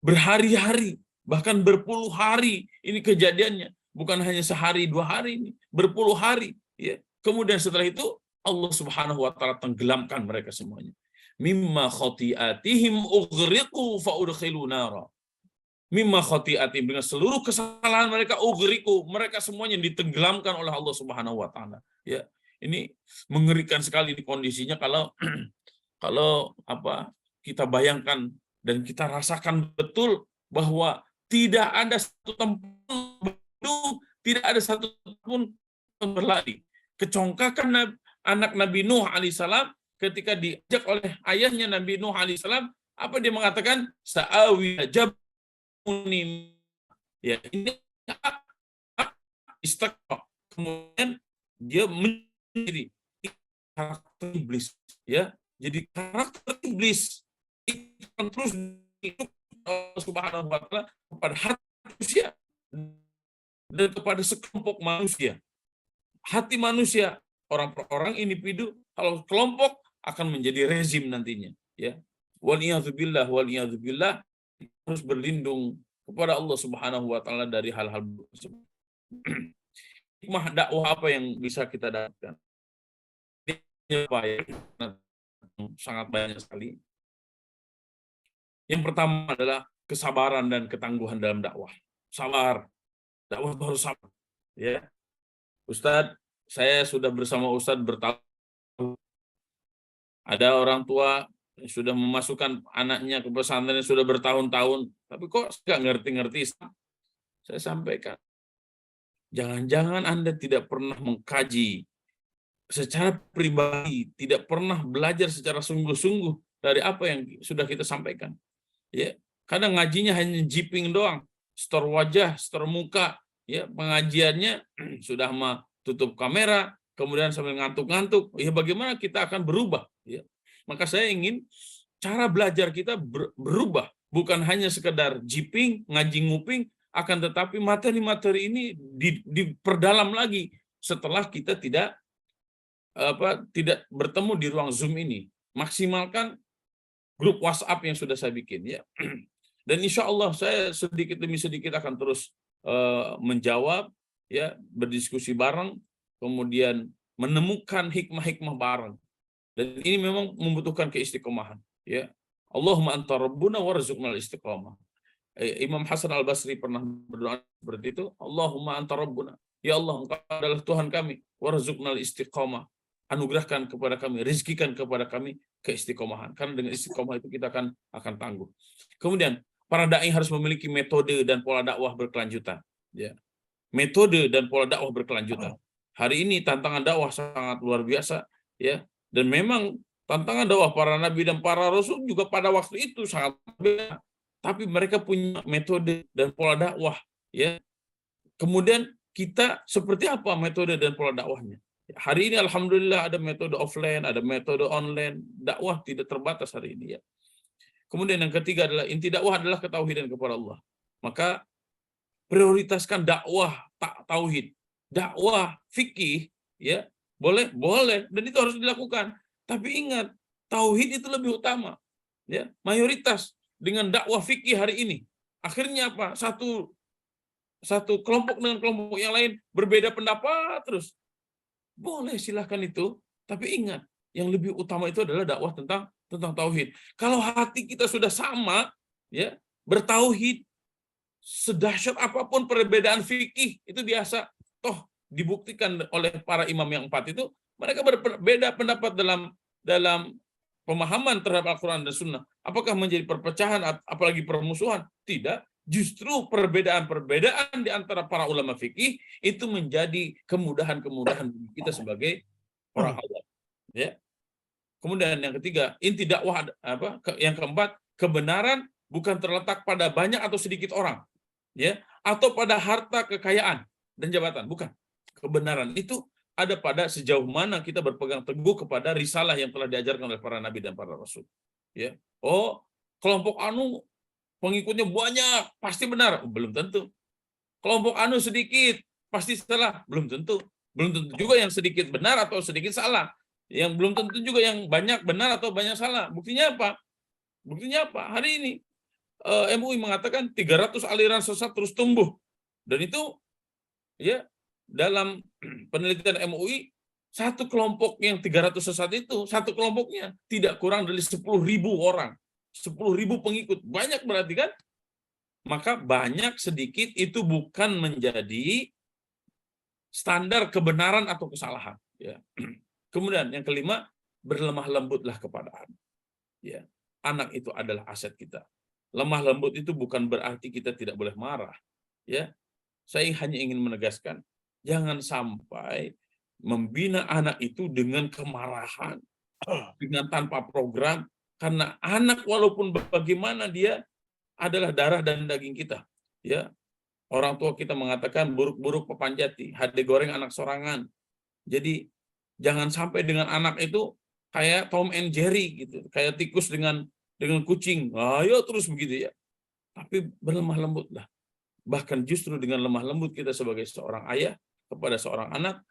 Berhari-hari, bahkan berpuluh hari ini kejadiannya, bukan hanya sehari 2 hari ini, berpuluh hari ya. Kemudian setelah itu Allah Subhanahu wa taala tenggelamkan mereka semuanya. Mimma khati'atihim ughriqu fa udkhilu nara. Mimma khati'atihim, dengan seluruh kesalahan mereka, ughriqu, mereka semuanya ditenggelamkan oleh Allah Subhanahu wa taala ya. Ini mengerikan sekali di kondisinya kalau kita bayangkan dan kita rasakan betul bahwa tidak ada satu tempat, tidak ada satu pun yang berlari. Kecongkakan anak Nabi Nuh alaihissalam ketika diajak oleh ayahnya Nabi Nuh alaihissalam, apa dia mengatakan? Sa'awi jabuni. Ya, ini istiqomah. Kemudian dia menjadi karakter iblis, ya. Jadi karakter iblis itu terus Subhanahu wa taala kepada hati manusia dan kepada sekelompok manusia. Hati manusia, orang per orang, individu, kalau kelompok akan menjadi rezim nantinya, ya. Waliyadzubillah, harus berlindung kepada Allah Subhanahu wa taala dari hal-hal buruk tersebut. Hikmah dakwah apa yang bisa kita dapatkan? Sangat banyak sekali. Yang pertama adalah kesabaran dan ketangguhan dalam dakwah. Sabar. Dakwah itu harus sabar. Ya. Ustadz, saya sudah bersama Ustadz bertahun. Ada orang tua yang sudah memasukkan anaknya ke pesantren sudah bertahun-tahun, tapi kok nggak ngerti-ngerti Islam. Saya sampaikan, jangan-jangan Anda tidak pernah mengkaji secara pribadi, tidak pernah belajar secara sungguh-sungguh dari apa yang sudah kita sampaikan. Ya, kadang ngajinya hanya jiping doang, setor wajah, setor muka, ya, pengajiannya sudah tutup kamera, kemudian sambil ngantuk-ngantuk. Ya, bagaimana kita akan berubah? Ya, maka saya ingin cara belajar kita berubah, bukan hanya sekedar jiping, ngaji nguping, akan tetapi materi-materi ini diperdalam lagi setelah kita tidak bertemu di ruang Zoom ini. Maksimalkan grup WhatsApp yang sudah saya bikin, ya. Dan insya Allah saya sedikit demi sedikit akan terus menjawab, ya, berdiskusi bareng, kemudian menemukan hikmah-hikmah bareng. Dan ini memang membutuhkan keistiqomahan, ya. Allahumma anta rabbuna warzuqnal istiqomah. Imam Hasan Al-Basri pernah berdoa seperti itu, Allahumma anta rabbuna, ya Allah engkau adalah Tuhan kami, warzuqnal istiqamah, anugerahkan kepada kami, rizkikan kepada kami keistiqomahan, karena dengan istiqomah itu kita akan tangguh. Kemudian para dai harus memiliki metode dan pola dakwah berkelanjutan, ya. Metode dan pola dakwah berkelanjutan. Hari ini tantangan dakwah sangat luar biasa, ya, dan memang tantangan dakwah para nabi dan para rasul juga pada waktu itu sangat berbeda, tapi mereka punya metode dan pola dakwah, ya. Kemudian kita seperti apa metode dan pola dakwahnya? Hari ini alhamdulillah ada metode offline, ada metode online, dakwah tidak terbatas hari ini, ya. Kemudian yang ketiga adalah inti dakwah adalah ketauhidan kepada Allah. Maka prioritaskan dakwah tauhid, dakwah fikih, ya, boleh dan itu harus dilakukan. Tapi ingat, tauhid itu lebih utama, ya. Mayoritas dengan dakwah fikih hari ini, akhirnya apa? Satu kelompok dengan kelompok yang lain berbeda pendapat terus. Boleh silahkan itu, tapi ingat, yang lebih utama itu adalah dakwah tentang tauhid. Kalau hati kita sudah sama, ya, bertauhid, sedahsyat apapun perbedaan fikih itu biasa, toh dibuktikan oleh para imam yang 4 itu, mereka berbeda pendapat dalam pemahaman terhadap Al-Quran dan Sunnah. Apakah menjadi perpecahan, apalagi permusuhan? Tidak. Justru perbedaan di antara para ulama fikih itu menjadi kemudahan kita sebagai orang awam, ya. Kemudian yang ketiga, inti dakwah yang keempat, kebenaran bukan terletak pada banyak atau sedikit orang, ya, atau pada harta, kekayaan dan jabatan, bukan. Kebenaran itu ada pada sejauh mana kita berpegang teguh kepada risalah yang telah diajarkan oleh para nabi dan para rasul, ya. Oh, kelompok anu pengikutnya banyak, pasti benar, belum tentu. Kelompok anu sedikit, pasti salah, belum tentu. Belum tentu juga yang sedikit benar atau sedikit salah. Yang belum tentu juga yang banyak benar atau banyak salah. Buktinya apa? Hari ini MUI mengatakan 300 aliran sesat terus tumbuh. Dan itu, ya, dalam penelitian MUI, satu kelompok yang 300 sesat itu, satu kelompoknya tidak kurang dari 10.000 orang. 10.000 pengikut. Banyak berarti kan? Maka banyak sedikit itu bukan menjadi standar kebenaran atau kesalahan, ya. Kemudian yang kelima, berlemah lembutlah kepada anak, ya. Anak itu adalah aset kita. Lemah lembut itu bukan berarti kita tidak boleh marah, ya. Saya hanya ingin menegaskan, jangan sampai membina anak itu dengan kemarahan, dengan tanpa program, karena anak walaupun bagaimana dia adalah darah dan daging kita, ya. Orang tua kita mengatakan buruk-buruk pepanjati, hade goreng anak sorangan. Jadi jangan sampai dengan anak itu kayak Tom and Jerry gitu, kayak tikus dengan kucing. Ayo terus begitu, ya. Tapi berlemah lembutlah. Bahkan justru dengan lemah lembut kita sebagai seorang ayah kepada seorang anak,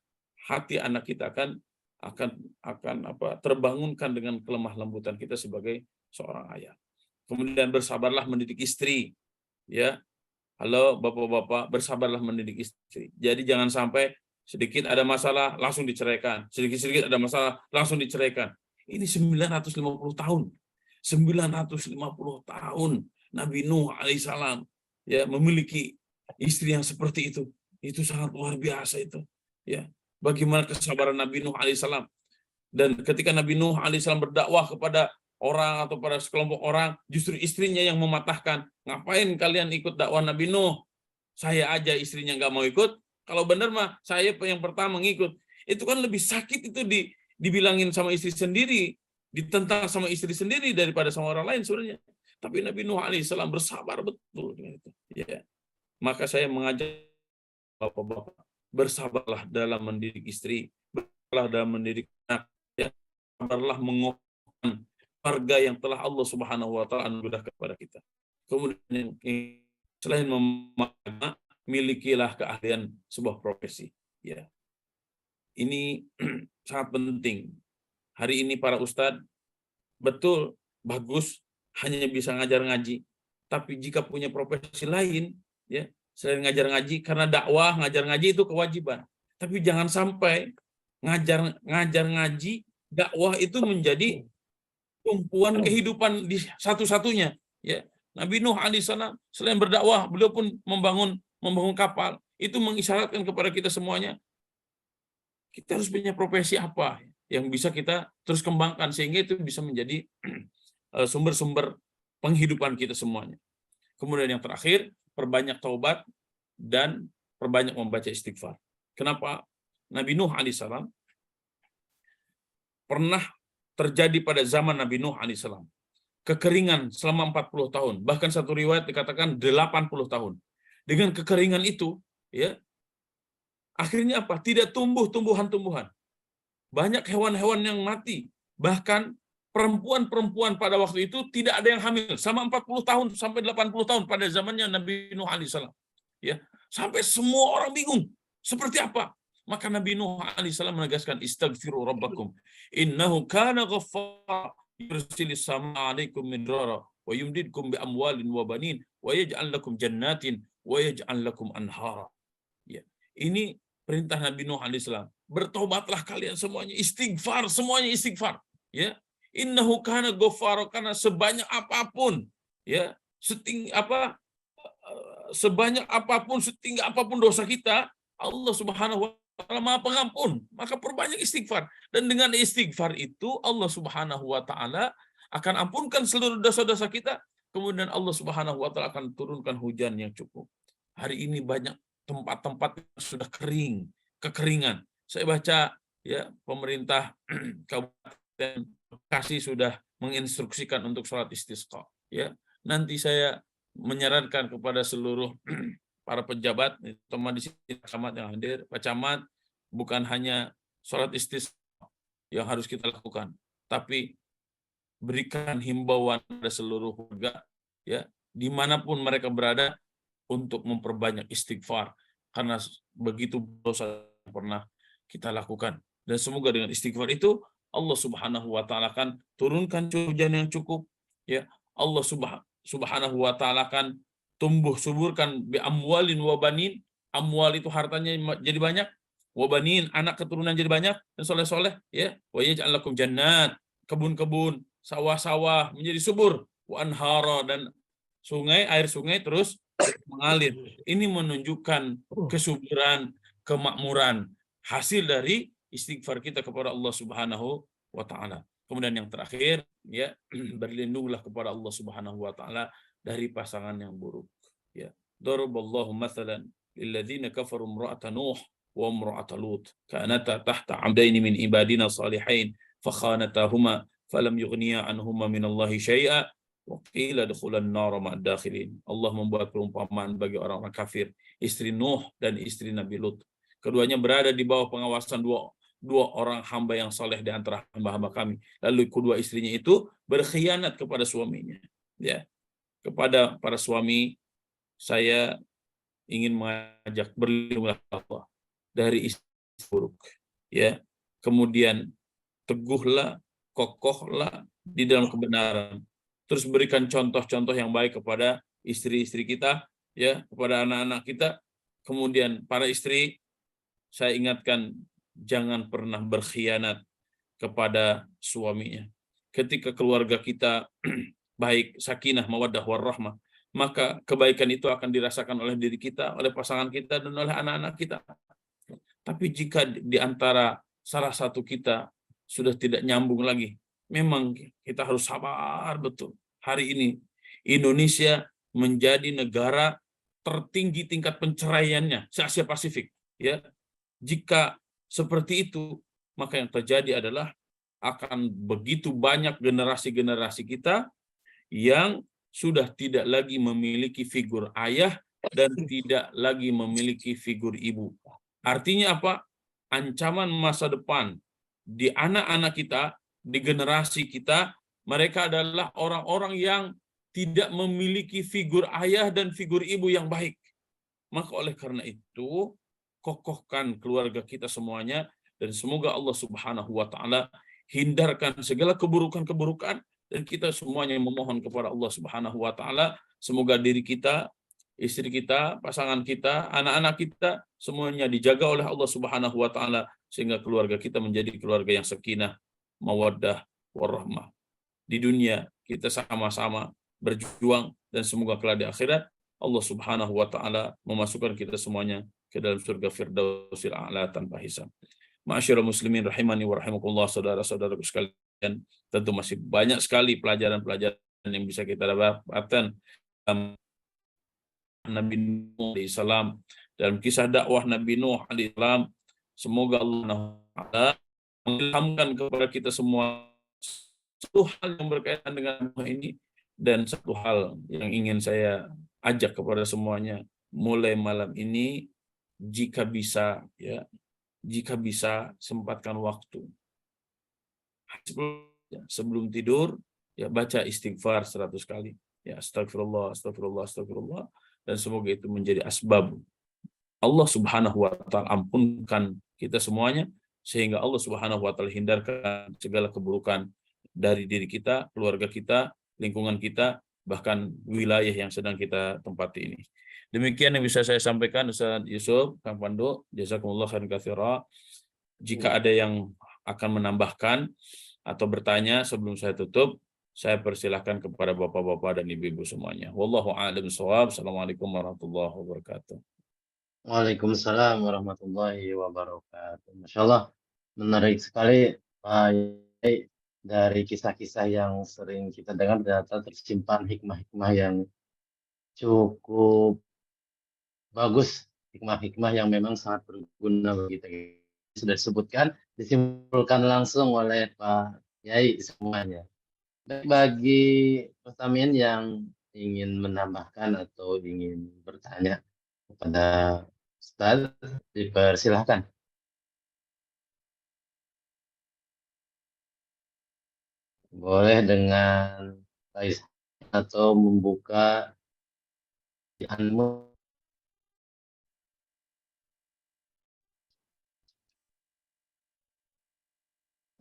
hati anak kita akan terbangunkan dengan kelemah lembutan kita sebagai seorang ayah. Kemudian bersabarlah mendidik istri, ya. Halo bapak-bapak, bersabarlah mendidik istri. Jadi jangan sampai sedikit ada masalah langsung diceraikan, sedikit-sedikit ada masalah langsung diceraikan. Ini 950 tahun. 950 tahun Nabi Nuh alaihissalam, ya, memiliki istri yang seperti itu. Itu sangat luar biasa itu, ya. Bagaimana kesabaran Nabi Nuh alaihissalam. Dan ketika Nabi Nuh alaihissalam berdakwah kepada orang atau pada sekelompok orang, justru istrinya yang mematahkan. Ngapain kalian ikut dakwah Nabi Nuh? Saya aja istrinya nggak mau ikut. Kalau benar mah saya yang pertama ngikut. Itu kan lebih sakit itu dibilangin sama istri sendiri, ditentang sama istri sendiri daripada sama orang lain sebenarnya. Tapi Nabi Nuh alaihissalam bersabar betul dengan itu. Ya. Maka saya mengajak bapak-bapak, bersabarlah dalam mendidik istri, bersabarlah dalam mendidik anak, ya. Sabarlah mengokohkan keluarga yang telah Allah Subhanahu wa taala anugerahkan kepada kita. Kemudian selain memahami, milikilah keahlian sebuah profesi, ya. Ini sangat penting. Hari ini para ustadz betul bagus hanya bisa ngajar ngaji, tapi jika punya profesi lain, ya, selain ngajar ngaji, karena dakwah ngajar ngaji itu kewajiban. Tapi jangan sampai ngajar ngaji, dakwah itu menjadi tumpuan kehidupan di satu-satunya, ya. Nabi Nuh alaihissalam selain berdakwah, beliau pun membangun kapal. Itu mengisyaratkan kepada kita semuanya, kita harus punya profesi apa yang bisa kita terus kembangkan sehingga itu bisa menjadi sumber-sumber penghidupan kita semuanya. Kemudian yang terakhir, perbanyak taubat dan perbanyak membaca istighfar. Kenapa? Nabi Nuh alaihissalam pernah terjadi pada zaman Nabi Nuh alaihissalam kekeringan selama 40 tahun, bahkan satu riwayat dikatakan 80 tahun. Dengan kekeringan itu, ya, akhirnya apa? Tidak tumbuh tumbuhan-tumbuhan. Banyak hewan-hewan yang mati. Bahkan perempuan-perempuan pada waktu itu tidak ada yang hamil selama 40 tahun sampai 80 tahun pada zamannya Nabi Nuh alaihissalam. Ya, sampai semua orang bingung. Seperti apa? Maka Nabi Nuh alaihissalam menegaskan, istaghfiru rabbakum innahu kana ghaffara yursilis sama alaikum midrara wa yumdidkum bi amwalin wa banin wa yaj'al lakum jannatin wa yaj'al lakum anhara. Ya. Ini perintah Nabi Nuh alaihissalam. Bertobatlah kalian semuanya, istighfar, semuanya istighfar. Ya. Innahu kana ghaffara, karena sebanyak apapun, ya, sebanyak apapun, setinggi apapun dosa kita, Allah Subhanahu wa taala Maha Pengampun. Maka perbanyak istighfar. Dan dengan istighfar itu Allah Subhanahu wa taala akan ampunkan seluruh dosa-dosa kita. Kemudian Allah Subhanahu wa taala akan turunkan hujan yang cukup. Hari ini banyak tempat-tempat yang sudah kering, kekeringan. Saya baca, ya, pemerintah Kabupaten Bekasi sudah menginstruksikan untuk sholat istisqa. Ya, nanti saya menyarankan kepada seluruh para pejabat, teman di sini, camat yang hadir, Pak Camat, bukan hanya sholat istisqa yang harus kita lakukan, tapi berikan himbauan pada seluruh warga, ya, dimanapun mereka berada, untuk memperbanyak istighfar, karena begitu dosa yang pernah kita lakukan. Dan semoga dengan istighfar itu Allah Subhanahu wa taala akan turunkan hujan yang cukup, ya. Allah Subhanahu wa taala akan tumbuh suburkan bi amwalin wa banin. Amwal itu hartanya jadi banyak, wa banin anak keturunan jadi banyak dan soleh-soleh, ya. Wa yaj'al lakum jannat, kebun-kebun, sawah-sawah menjadi subur, wa anhara, dan sungai, air sungai terus mengalir. Ini menunjukkan kesuburan, kemakmuran hasil dari istighfar kita kepada Allah Subhanahu wa taala. Kemudian yang terakhir, ya, berlindunglah kepada Allah Subhanahu wa taala dari pasangan yang buruk. Ya. Daraballahu mathalan lilladzina kafaru imra'ata Nuh wa imra'ata Lut kanata tahta 'abdaini min ibadina salihin fakhanatahuma falam yughniya anhuma minallahi syai'a wa qila dukhulan nar ma'ad dakhilin. Allah membuat perumpamaan bagi orang-orang kafir, istri Nuh dan istri Nabi Lut. Keduanya berada di bawah pengawasan dua orang hamba yang saleh di antara hamba-hamba kami. Lalu kedua istrinya itu berkhianat kepada suaminya. Ya. Kepada para suami, saya ingin mengajak berlindunglah Allah dari istri buruk. Ya. Kemudian teguhlah, kokohlah di dalam kebenaran. Terus berikan contoh-contoh yang baik kepada istri-istri kita, ya, kepada anak-anak kita. Kemudian para istri, saya ingatkan, jangan pernah berkhianat kepada suaminya. Ketika keluarga kita baik, sakinah, mawaddah, warahmah, maka kebaikan itu akan dirasakan oleh diri kita, oleh pasangan kita, dan oleh anak-anak kita. Tapi jika di antara salah satu kita sudah tidak nyambung lagi, memang kita harus sabar betul. Hari ini Indonesia menjadi negara tertinggi tingkat penceraiannya se-Asia Pasifik. Ya, jika seperti itu, maka yang terjadi adalah akan begitu banyak generasi-generasi kita yang sudah tidak lagi memiliki figur ayah dan tidak lagi memiliki figur ibu. Artinya apa? Ancaman masa depan di anak-anak kita, di generasi kita, mereka adalah orang-orang yang tidak memiliki figur ayah dan figur ibu yang baik. Maka oleh karena itu, kokohkan keluarga kita semuanya, dan semoga Allah Subhanahu wa taala hindarkan segala keburukan-keburukan, dan kita semuanya memohon kepada Allah Subhanahu wa taala semoga diri kita, istri kita, pasangan kita, anak-anak kita semuanya dijaga oleh Allah Subhanahu wa taala sehingga keluarga kita menjadi keluarga yang sakinah, mawaddah, warahmah. Di dunia kita sama-sama berjuang, dan semoga kelak di akhirat Allah Subhanahu wa taala memasukkan kita semuanya ke dalam surga Firdausil A'la tanpa hisab. Ma'asyiral muslimin rahimani wa rahimakumullah, saudara-saudaraku sekalian, tentu masih banyak sekali pelajaran-pelajaran yang bisa kita dapatkan dalam Nabi Nuh alaihissalam, dalam kisah dakwah Nabi Nuh alaihissalam. Semoga Allah mengilhamkan kepada kita semua satu hal yang berkaitan dengan ini, dan satu hal yang ingin saya ajak kepada semuanya mulai malam ini, jika bisa sempatkan waktu sebelum tidur ya, baca istighfar 100 kali ya, astagfirullah, astagfirullah, astagfirullah, dan semoga itu menjadi asbab Allah Subhanahu wa taala ampunkan kita semuanya, sehingga Allah Subhanahu wa taala hindarkan segala keburukan dari diri kita, keluarga kita, lingkungan kita, bahkan wilayah yang sedang kita tempati ini. Demikian yang bisa saya sampaikan, Ustaz Yusuf, Kang Pandu, jazakumullah khairan katsira. Jika ada yang akan menambahkan atau bertanya sebelum saya tutup, saya persilahkan kepada bapak-bapak dan ibu-ibu semuanya. Wallahu a'lam bishawab. Assalamualaikum warahmatullahi wabarakatuh. Waalaikumsalam warahmatullahi wabarakatuh. Masya Allah, menarik sekali Pak Yai. Dari kisah-kisah yang sering kita dengar ternyata tersimpan hikmah-hikmah yang cukup bagus, hikmah-hikmah yang memang sangat berguna bagi kita. Sudah disebutkan, disimpulkan langsung oleh Pak Yai semuanya. Bagi Ustamin yang ingin menambahkan atau ingin bertanya kepada Ustaz, dipersilahkan. Boleh dengan raise atau membuka unmute.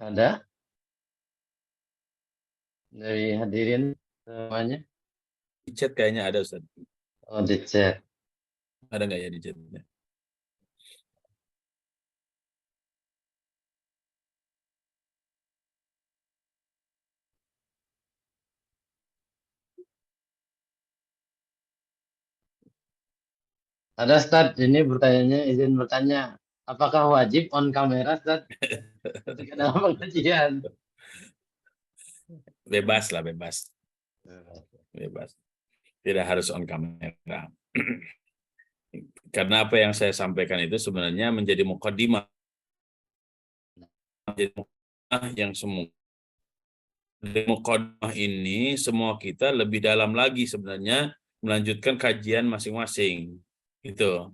Ada dari hadirin semuanya? Di chat kayaknya ada, Ustaz. Oh, di chat. Ada nggak ya di chatnya? Ada Ustaz, ini izin bertanya, apakah wajib on kamera Ustaz ketika dalam pengajian? Bebas lah, bebas. Bebas. Tidak harus on kamera. Karena apa yang saya sampaikan itu sebenarnya menjadi muqaddimah. Menjadi muqaddimah yang semua. Di muqaddimah ini semua kita lebih dalam lagi sebenarnya melanjutkan kajian masing-masing. Gitu.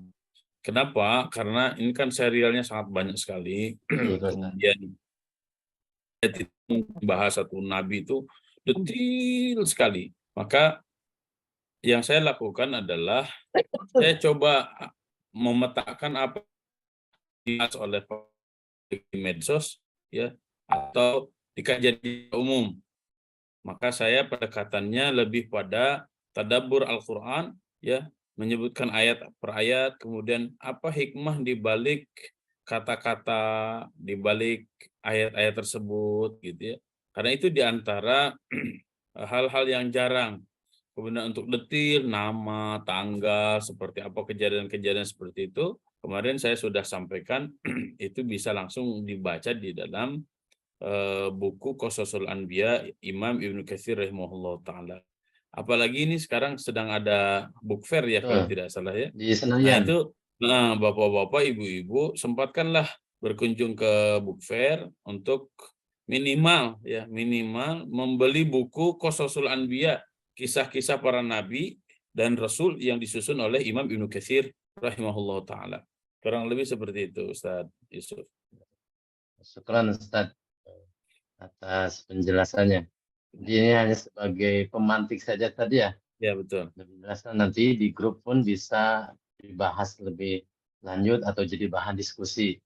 Kenapa? Karena ini kan serialnya sangat banyak sekali. Kemudian bahas satu nabi itu detail sekali. Maka yang saya lakukan adalah saya coba memetakan apa yang dibahas oleh medsos ya, atau di kajian umum. Maka saya pendekatannya lebih pada tadabbur Al-Qur'an ya, menyebutkan ayat per ayat, kemudian apa hikmah di balik kata-kata, di balik ayat-ayat tersebut gitu ya. Karena itu di antara hal-hal yang jarang. Kemudian untuk detil, nama, tanggal, seperti apa kejadian-kejadian seperti itu, kemarin saya sudah sampaikan, itu bisa langsung dibaca di dalam buku Qasasul Anbiya Imam Ibnu Katsir rahimahullah ta'ala. Apalagi ini sekarang sedang ada book fair ya, kalau tidak salah ya. Di Nah Senayan. itu, bapak-bapak, ibu-ibu, sempatkanlah berkunjung ke book fair untuk minimal membeli buku Qasasul Anbiya, kisah-kisah para nabi dan rasul yang disusun oleh Imam Ibnu Katsir rahimahullah ta'ala. Kurang lebih seperti itu, Ustaz Yusuf. Syukran Ustaz atas penjelasannya. Jadi ini hanya sebagai pemantik saja tadi ya. Ya, betul. Penjelasan nanti di grup pun bisa dibahas lebih lanjut atau jadi bahan diskusi.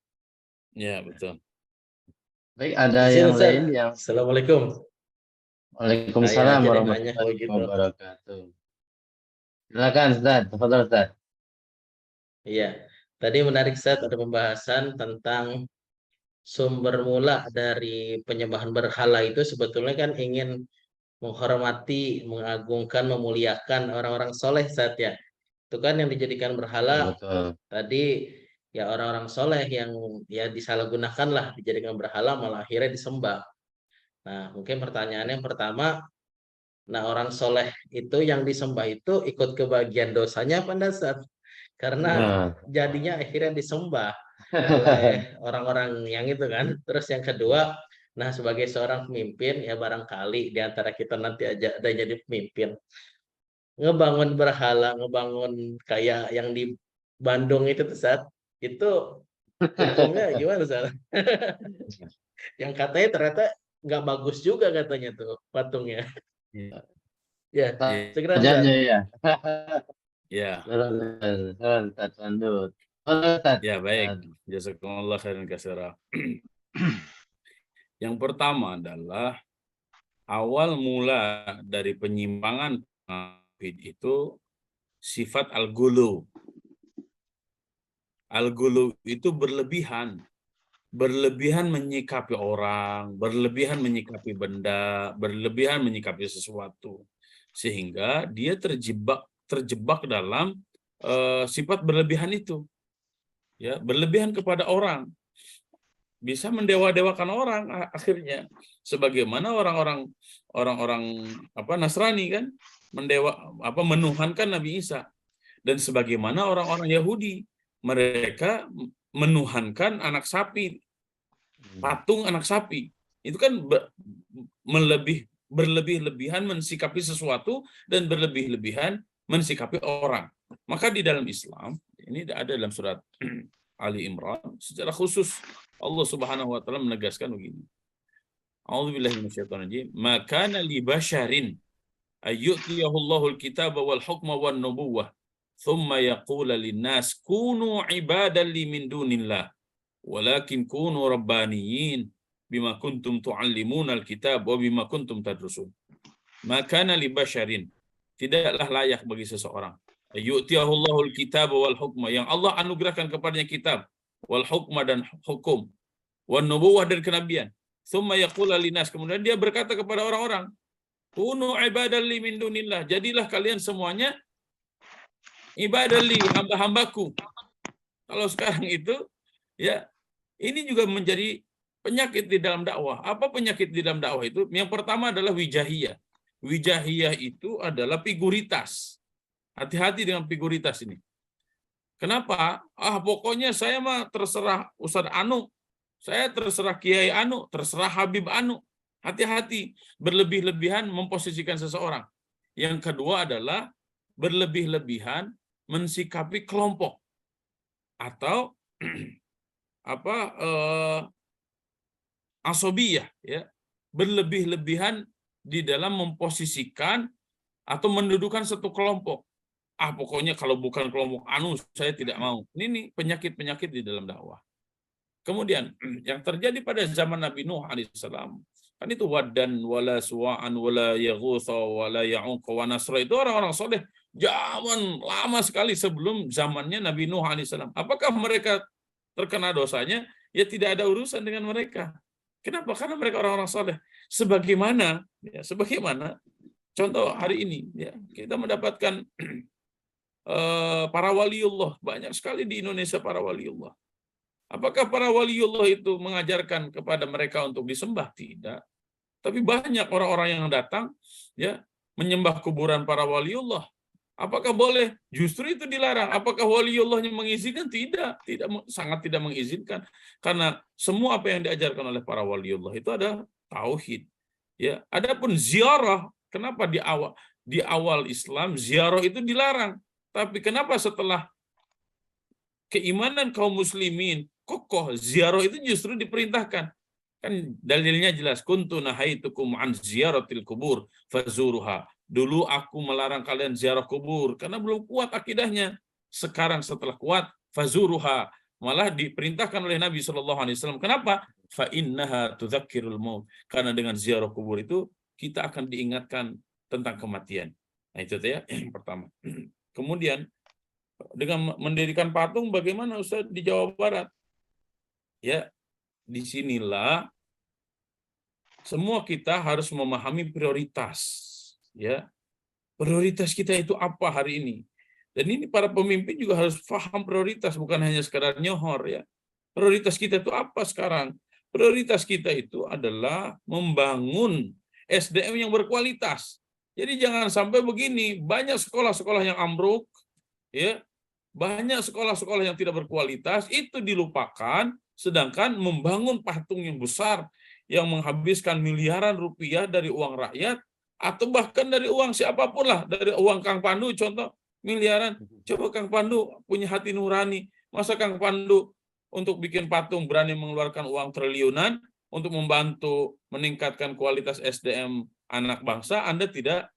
Ya, betul. Baik, ada yang lain yang... Assalamualaikum. Waalaikumsalam warahmatullahi wabarakatuh. Silakan Ustaz, tafadhol Ustaz. Iya, tadi menarik Ustaz, ada pembahasan tentang sumber mula dari penyembahan berhala itu sebetulnya kan ingin menghormati, mengagungkan, memuliakan orang-orang soleh saat ya. Itu kan yang dijadikan berhala betul. tadi ya orang-orang soleh yang ya disalahgunakan lah, dijadikan berhala malah akhirnya disembah. Nah, mungkin pertanyaan yang pertama, nah orang soleh itu yang disembah itu ikut kebagian dosanya apa enggak, Ustaz? Karena Nah, jadinya akhirnya disembah oleh orang-orang yang itu kan. Terus yang kedua, nah sebagai seorang pemimpin ya barangkali di antara kita nanti aja ada jadi pemimpin. Ngebangun berhala, ngebangun kayak yang di Bandung itu tuh, Ustaz. Itu hukumnya gimana, Ustaz? Yang katanya ternyata nggak bagus juga katanya tuh patungnya. Ya, Ya, segera Ustaz. Sajanya ya. ya, Terus, Ustaz, lanjut. Ustaz. ya baik. Jazakumullah khairan katsira. Yang pertama adalah awal mula dari penyimpangan tauhid itu sifat al-ghulu. Al-ghulu itu berlebihan. Berlebihan menyikapi orang, berlebihan menyikapi benda, berlebihan menyikapi sesuatu. Sehingga dia terjebak dalam sifat berlebihan itu. Ya, berlebihan kepada orang. Bisa mendewa-dewakan orang akhirnya. Sebagaimana orang-orang Nasrani kan menuhankan Nabi Isa, dan sebagaimana orang-orang Yahudi mereka menuhankan anak sapi, patung anak sapi. Itu kan berlebih-lebihan mensikapi sesuatu dan berlebih-lebihan mensikapi orang. Maka di dalam Islam, ini ada dalam surat Ali Imran, secara khusus Allah Subhanahu wa taala menegaskan begini. A'udzubillahi minasyaitonir rajim. Maka li basyarin ayyutiyahullahu al-kitaba wal hukma wan nubuwah thumma yaqula lin-nas kunu ibadan li min dunillah walakin kunu rabbaniyin bima kuntum tu'allimuna al-kitab wa bima kuntum tadrusun. Maka li basyarin, tidaklah layak bagi seseorang ayyutiyahullahu al-kitaba wal hukma, yang Allah anugerahkan kepadanya kitab, wal hukma dan hukum, wan nubuwah dan kenabian. Tsumma yaqula linas, kemudian dia berkata kepada orang-orang, kunu ibadan li min dunillah, jadilah kalian semuanya ibadah li, hamba-hambaku. Kalau sekarang itu ya, ini juga menjadi penyakit di dalam dakwah. Apa penyakit di dalam dakwah itu? Yang pertama adalah wijahiyah. Wijahiyah itu adalah figuritas. Hati-hati dengan figuritas ini. Kenapa? Pokoknya saya mah terserah Ustadz Anu, saya terserah Kiai Anu, terserah Habib Anu. Hati-hati, berlebih-lebihan memposisikan seseorang. Yang kedua adalah berlebih-lebihan mensikapi kelompok atau asobiyah, ya, berlebih-lebihan di dalam memposisikan atau mendudukan satu kelompok. Pokoknya kalau bukan kelompok anu saya tidak mau. Ini nih penyakit-penyakit di dalam dakwah. Kemudian yang terjadi pada zaman Nabi Nuh alaihissalam, kan itu wadan wala suwa'an wala yaghutha wala ya'uq wa nasra, itu orang-orang soleh zaman lama sekali sebelum zamannya Nabi Nuh alaihissalam. Apakah mereka terkena dosanya? Ya tidak ada urusan dengan mereka. Kenapa? Karena mereka orang-orang soleh. Sebagaimana contoh hari ini, ya, kita mendapatkan para waliullah, banyak sekali di Indonesia para waliullah. Apakah para waliullah itu mengajarkan kepada mereka untuk disembah? Tidak. Tapi banyak orang-orang yang datang, ya, menyembah kuburan para waliullah. Apakah boleh? Justru itu dilarang. Apakah waliullahnya mengizinkan? Tidak, sangat tidak mengizinkan. Karena semua apa yang diajarkan oleh para waliullah itu ada tauhid. Ya, adapun ziarah, kenapa di awal Islam ziarah itu dilarang? Tapi kenapa setelah keimanan kaum muslimin kokoh, ziarah itu justru diperintahkan? Kan dalilnya jelas, kuntu nahaitukum an ziyaratil kubur fazuruha. Dulu aku melarang kalian ziarah kubur karena belum kuat akidahnya. Sekarang setelah kuat, fazuruha, malah diperintahkan oleh Nabi SAW. Kenapa? Fa innaha tudzakirul maut. Karena dengan ziarah kubur itu kita akan diingatkan tentang kematian. Nah itu ya yang pertama. Kemudian dengan mendirikan patung, bagaimana Ustaz di Jawa Barat? Ya, disinilah semua kita harus memahami prioritas, ya. Prioritas kita itu apa hari ini? Dan ini para pemimpin juga harus paham prioritas, bukan hanya sekadar nyohor, ya. Prioritas kita itu apa sekarang? Prioritas kita itu adalah membangun SDM yang berkualitas. Jadi jangan sampai begini, banyak sekolah-sekolah yang ambruk, ya, banyak sekolah-sekolah yang tidak berkualitas, itu dilupakan, sedangkan membangun patung yang besar, yang menghabiskan miliaran rupiah dari uang rakyat, atau bahkan dari uang siapapun lah, dari uang Kang Pandu, contoh, miliaran. Coba Kang Pandu punya hati nurani, masa Kang Pandu untuk bikin patung berani mengeluarkan uang triliunan untuk membantu meningkatkan kualitas SDM anak bangsa, Anda tidak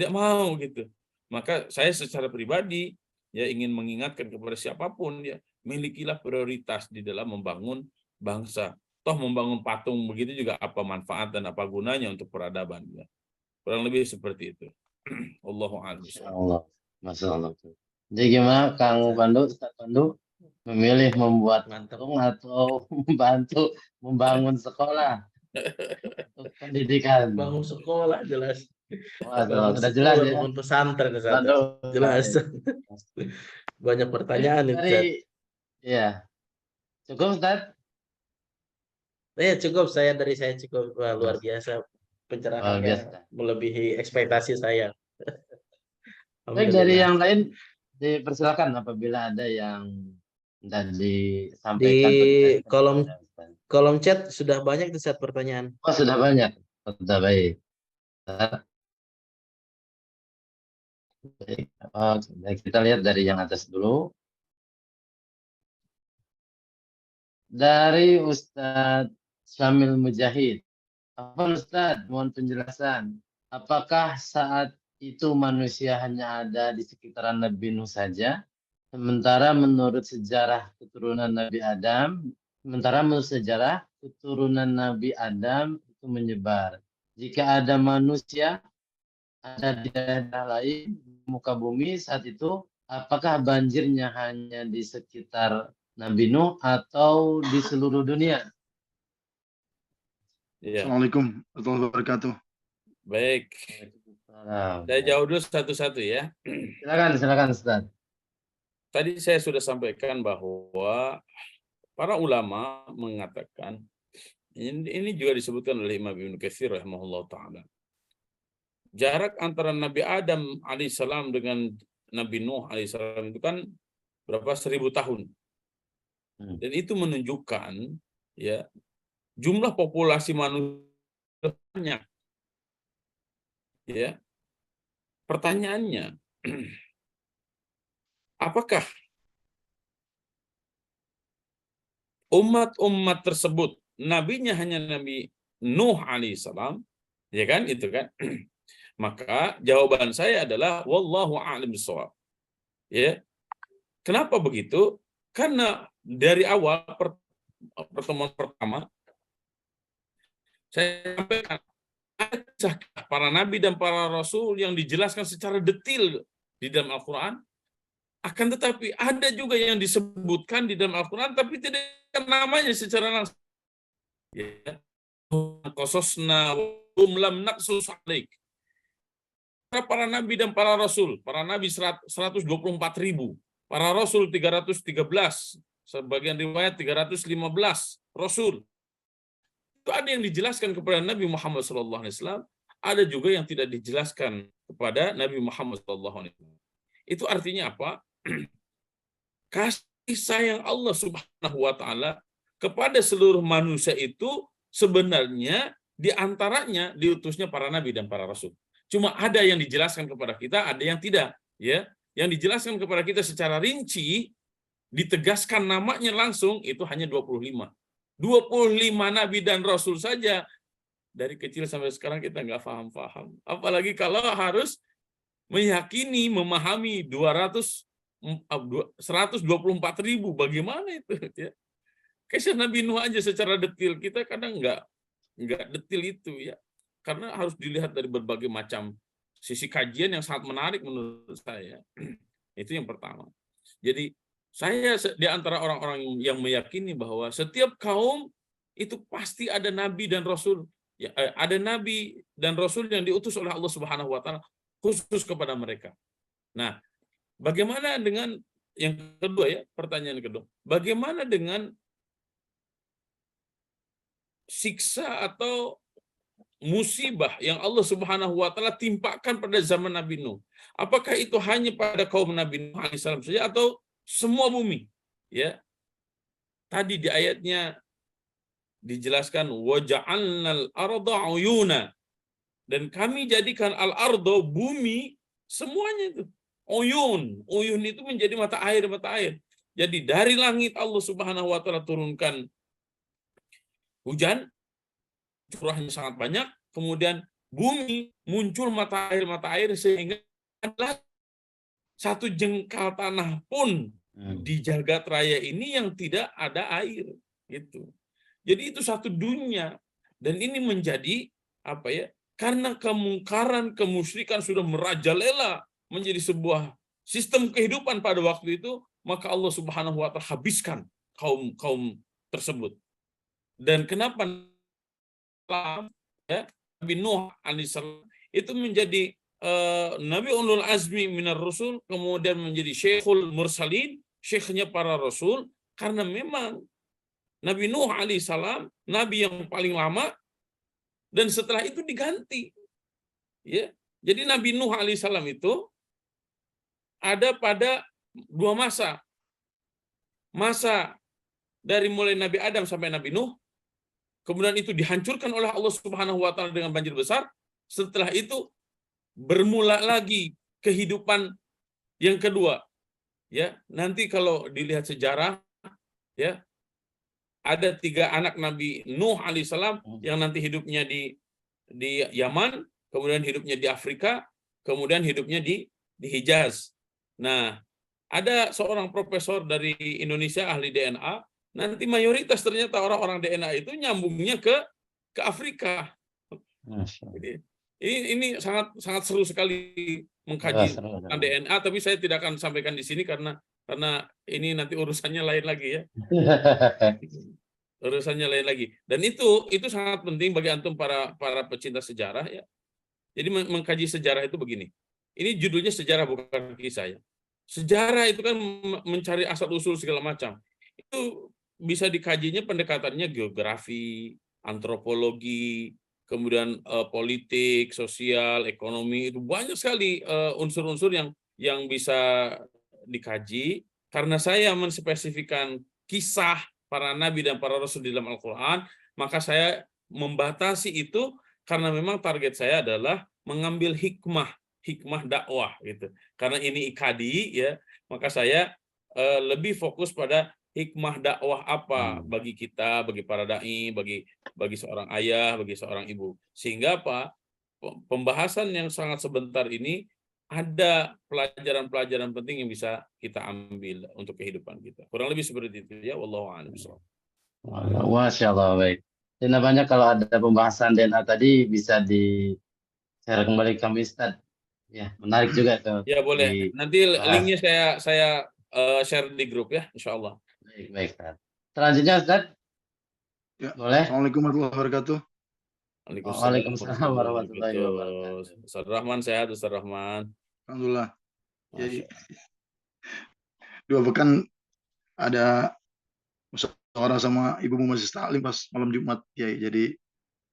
mau gitu. Maka saya secara pribadi ya ingin mengingatkan kepada siapapun, ya, milikilah prioritas di dalam membangun bangsa. Toh membangun patung begitu juga apa manfaat dan apa gunanya untuk peradaban, ya. Kurang lebih seperti itu. Allahu a'lam. Masya Allah. Masya Allah. Jadi gimana Kang Pandu, Ustaz Pandu memilih membuat Mantap. patung atau membantu membangun sekolah untuk pendidikan? Bangun sekolah jelas. Wah, Bangun sudah jelas sekolah, ya. bangun pesantren Ustaz. Waduh, Jelas. baik. Banyak pertanyaan nih, Ustaz. Ya, cukup Ustaz? Cukup dari saya cukup. Wah, luar biasa Luar pencerahannya, biasa. melebihi ekspektasi saya. Baik, dari Alhamdulillah. yang lain dipersilakan apabila ada yang tidak disampaikan Di atau ditanyakan kolom kepada Ustaz. kolom chat sudah banyak tuh Ustaz pertanyaan. Oh, sudah banyak. Sudah baik. Baik. Baik, kita lihat dari yang atas dulu. Dari Ustadz Syamil Mujahid. Apa Ustadz? Mohon penjelasan. Apakah saat itu manusia hanya ada di sekitaran Nabi Nuh saja? Sementara menurut sejarah keturunan Nabi Adam itu menyebar. Jika ada manusia ada di daerah lain di muka bumi saat itu, apakah banjirnya hanya di sekitar Nabi Nuh atau di seluruh dunia? Ya, Assalamualaikum warahmatullahi wabarakatuh. baik. Saya jawab dulu satu-satu, ya. Silakan Ustaz. Tadi saya sudah sampaikan bahwa para ulama mengatakan, ini juga disebutkan oleh Imam Ibnu Katsir rahimahullah ta'ala. Jarak antara Nabi Adam alaihissalam dengan Nabi Nuh alaihissalam itu kan berapa 1000 tahun. Dan itu menunjukkan, ya, jumlah populasi manusia banyak. Ya. Pertanyaannya, apakah umat-umat tersebut nabinya hanya Nabi Nuh alaihissalam, ya kan, itu kan? Maka jawaban saya adalah wallahu a'lam bishawab. Ya. Kenapa begitu? Karena dari awal pertemuan pertama saya sampaikan ada kisah para nabi dan para rasul yang dijelaskan secara detail di dalam Al-Qur'an. Akan tetapi ada juga yang disebutkan di dalam Al-Qur'an tapi tidak namanya secara langsung. Ya. Qasasna lam naqsus alaik. Para nabi dan para rasul, para nabi 124.000, para rasul 313, sebagian riwayat 315 rasul. Itu ada yang dijelaskan kepada Nabi Muhammad SAW, ada juga yang tidak dijelaskan kepada Nabi Muhammad SAW. Itu artinya apa? Kasih sayang Allah Subhanahu wa Ta'ala kepada seluruh manusia itu sebenarnya diantaranya diutusnya para nabi dan para rasul. Cuma ada yang dijelaskan kepada kita, ada yang tidak, ya. Yang dijelaskan kepada kita secara rinci, ditegaskan namanya langsung, itu hanya 25. 25 nabi dan rasul saja. Dari kecil sampai sekarang kita nggak paham-paham. Apalagi kalau harus meyakini, memahami 124.000, bagaimana itu? Ya. Kisah Nabi Nuh aja secara detail, kita kadang nggak detail itu, ya. Karena harus dilihat dari berbagai macam sisi kajian yang sangat menarik menurut saya. Itu yang pertama. Jadi saya di antara orang-orang yang meyakini bahwa setiap kaum itu pasti ada nabi dan rasul. Ya, ada nabi dan rasul yang diutus oleh Allah Subhanahu wa taala khusus kepada mereka. Nah, bagaimana dengan yang kedua ya, pertanyaan kedua. Bagaimana dengan siksa atau musibah yang Allah Subhanahu wa taala timpakan pada zaman Nabi Nuh? Apakah itu hanya pada kaum Nabi Nuh alaihissalam saja atau semua bumi? Ya. Tadi di ayatnya dijelaskan waja'alnal arda uyuna, dan kami jadikan al-ardo bumi semuanya itu uyun. Uyun itu menjadi mata air. Jadi dari langit Allah Subhanahu wa taala turunkan hujan, curahnya sangat banyak, kemudian bumi muncul mata air sehingga adalah satu jengkal tanah pun di jagat raya ini yang tidak ada air gitu. Jadi itu satu dunia, dan ini menjadi apa ya? Karena kemungkaran, kemusyrikan sudah merajalela menjadi sebuah sistem kehidupan pada waktu itu, maka Allah Subhanahu wa taala habiskan kaum tersebut. Dan kenapa ya, Nabi Nuh alaihissalam itu menjadi Nabi Ulul Azmi minar Rasul, kemudian menjadi Syekhul Mursalin, syekhnya para rasul, karena memang Nabi Nuh alaihissalam nabi yang paling lama, dan setelah itu diganti. Ya, jadi Nabi Nuh alaihissalam itu ada pada dua masa. Masa dari mulai Nabi Adam sampai Nabi Nuh, kemudian itu dihancurkan oleh Allah Subhanahu wa taala dengan banjir besar. Setelah itu bermula lagi kehidupan yang kedua. Ya, nanti kalau dilihat sejarah, ya, ada 3 anak Nabi Nuh alaihissalam yang nanti hidupnya di Yaman, kemudian hidupnya di Afrika, kemudian hidupnya di Hijaz. Nah, ada seorang profesor dari Indonesia ahli DNA, nanti mayoritas ternyata orang-orang DNA itu nyambungnya ke Afrika. Jadi, ini sangat seru sekali mengkaji tentang DNA, tapi saya tidak akan sampaikan di sini karena ini nanti urusannya lain lagi ya. Urusannya lain lagi. Dan itu sangat penting bagi antum para pecinta sejarah ya. Jadi mengkaji sejarah itu begini. Ini judulnya sejarah bukan kisah ya. Sejarah itu kan mencari asal usul segala macam. Itu bisa dikajinya pendekatannya geografi, antropologi, kemudian politik, sosial, ekonomi, itu banyak sekali unsur-unsur yang bisa dikaji. Karena saya menspesifikkan kisah para nabi dan para rasul di dalam Al-Quran, maka saya membatasi itu karena memang target saya adalah mengambil hikmah dakwah gitu. Karena ini ikadi ya, maka saya lebih fokus pada hikmah dakwah apa bagi kita, bagi para dai, bagi seorang ayah, bagi seorang ibu. Sehingga apa? Pembahasan yang sangat sebentar ini ada pelajaran-pelajaran penting yang bisa kita ambil untuk kehidupan kita. Kurang lebih seperti itu ya, wallahu a'lam bishawab. Masya Allah, baik. Dan banyak kalau ada pembahasan DNA tadi bisa di-share kembali ke kami, Ustaz. Ya, menarik juga tuh. Ya boleh. Nanti linknya saya share di grup ya, insya Allah. Baik, Ustaz. Selanjutnya, Ustaz. Ya. Boleh? Assalamualaikum warahmatullahi wabarakatuh. Waalaikumsalam warahmatullahi wabarakatuh. Ustaz Rahman sehat, Ustaz Rahman. Alhamdulillah. Jadi 2 pekan ada musyawarah sama Ibu Majlis Taklim pas malam Jumat ya, jadi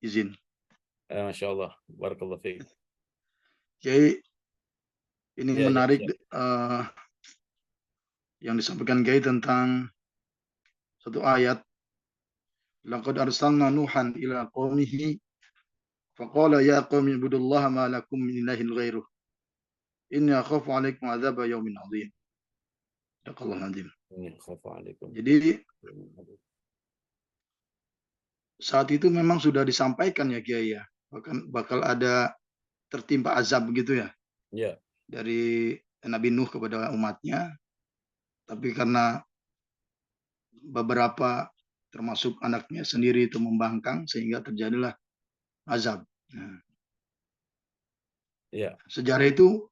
izin. Masya Allah, barakallahu fiik. Kiai, ini Ya, menarik yang disampaikan Kiai tentang satu ayat. Laqad arsalna Nuhan ila qaumihi faqala ya qaumi ibudullaha ma lakum min ilahin ghairuh. Inni akhafu 'alaikum 'adzaba yaumin 'adzim. Sadaqallahul 'adzim. Jadi saat itu memang sudah disampaikan ya Kiai ya, bakal ada tertimpa azab begitu ya. Ya. Dari Nabi Nuh kepada umatnya. Tapi karena beberapa termasuk anaknya sendiri itu membangkang sehingga terjadilah azab. Nah, ya. Sejarah itu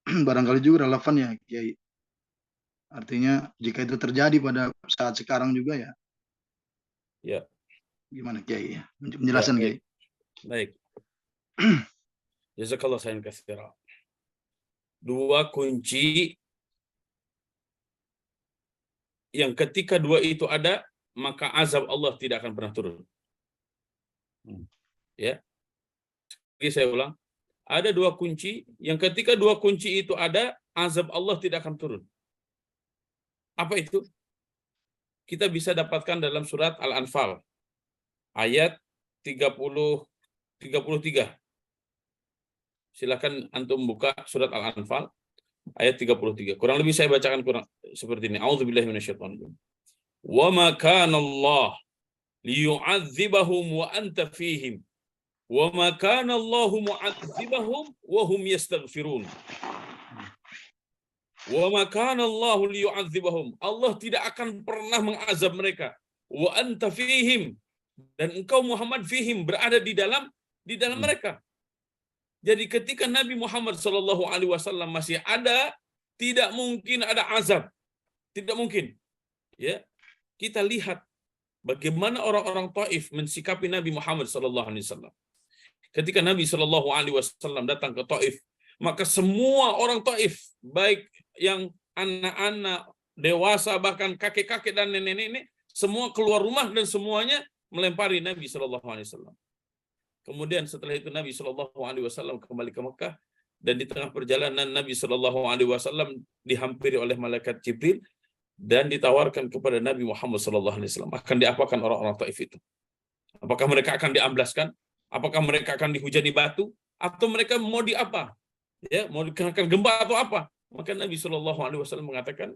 barangkali juga relevan ya Kiai. Artinya jika itu terjadi pada saat sekarang juga ya. Ya. Gimana Kiai ya? Penjelasan Ya, Kiai. baik. Jazakallah khairan katsira. Dua kunci yang ketika dua itu ada, maka azab Allah tidak akan pernah turun. Ya. Jadi saya ulang, ada dua kunci yang ketika dua kunci itu ada, azab Allah tidak akan turun. Apa itu? Kita bisa dapatkan dalam surat Al-Anfal ayat 33. Silakan antum buka surat Al-Anfal ayat 33. Kurang lebih saya bacakan seperti ini. A'udzubillahi minasyaitonir. Wa ma kana Allah liyu'adzibahum wa anta fihim. Wa ma kana Allahu mu'adzibahum wa hum yastaghfirun. Wa ma kana Allahu liyu'adzibahum. Allah tidak akan pernah mengazab mereka. Wa anta fihim. Dan engkau Muhammad fihim, berada di dalam mereka. Jadi ketika Nabi Muhammad SAW masih ada, tidak mungkin ada azab. Tidak mungkin. Ya, kita lihat bagaimana orang-orang Taif mensikapi Nabi Muhammad SAW. Ketika Nabi SAW datang ke Taif, maka semua orang Taif, baik yang anak-anak, dewasa, bahkan kakek-kakek dan nenek-nenek, semua keluar rumah dan semuanya melempari Nabi SAW. Kemudian setelah itu Nabi SAW kembali ke Mekah, dan di tengah perjalanan Nabi SAW dihampiri oleh malaikat Jibril dan ditawarkan kepada Nabi Muhammad SAW, akan diapakan orang-orang Taif itu? Apakah mereka akan diamblaskan? Apakah mereka akan dihujani batu? Atau mereka mau diapa? Ya, mau dikenakan gempa atau apa? Maka Nabi SAW mengatakan,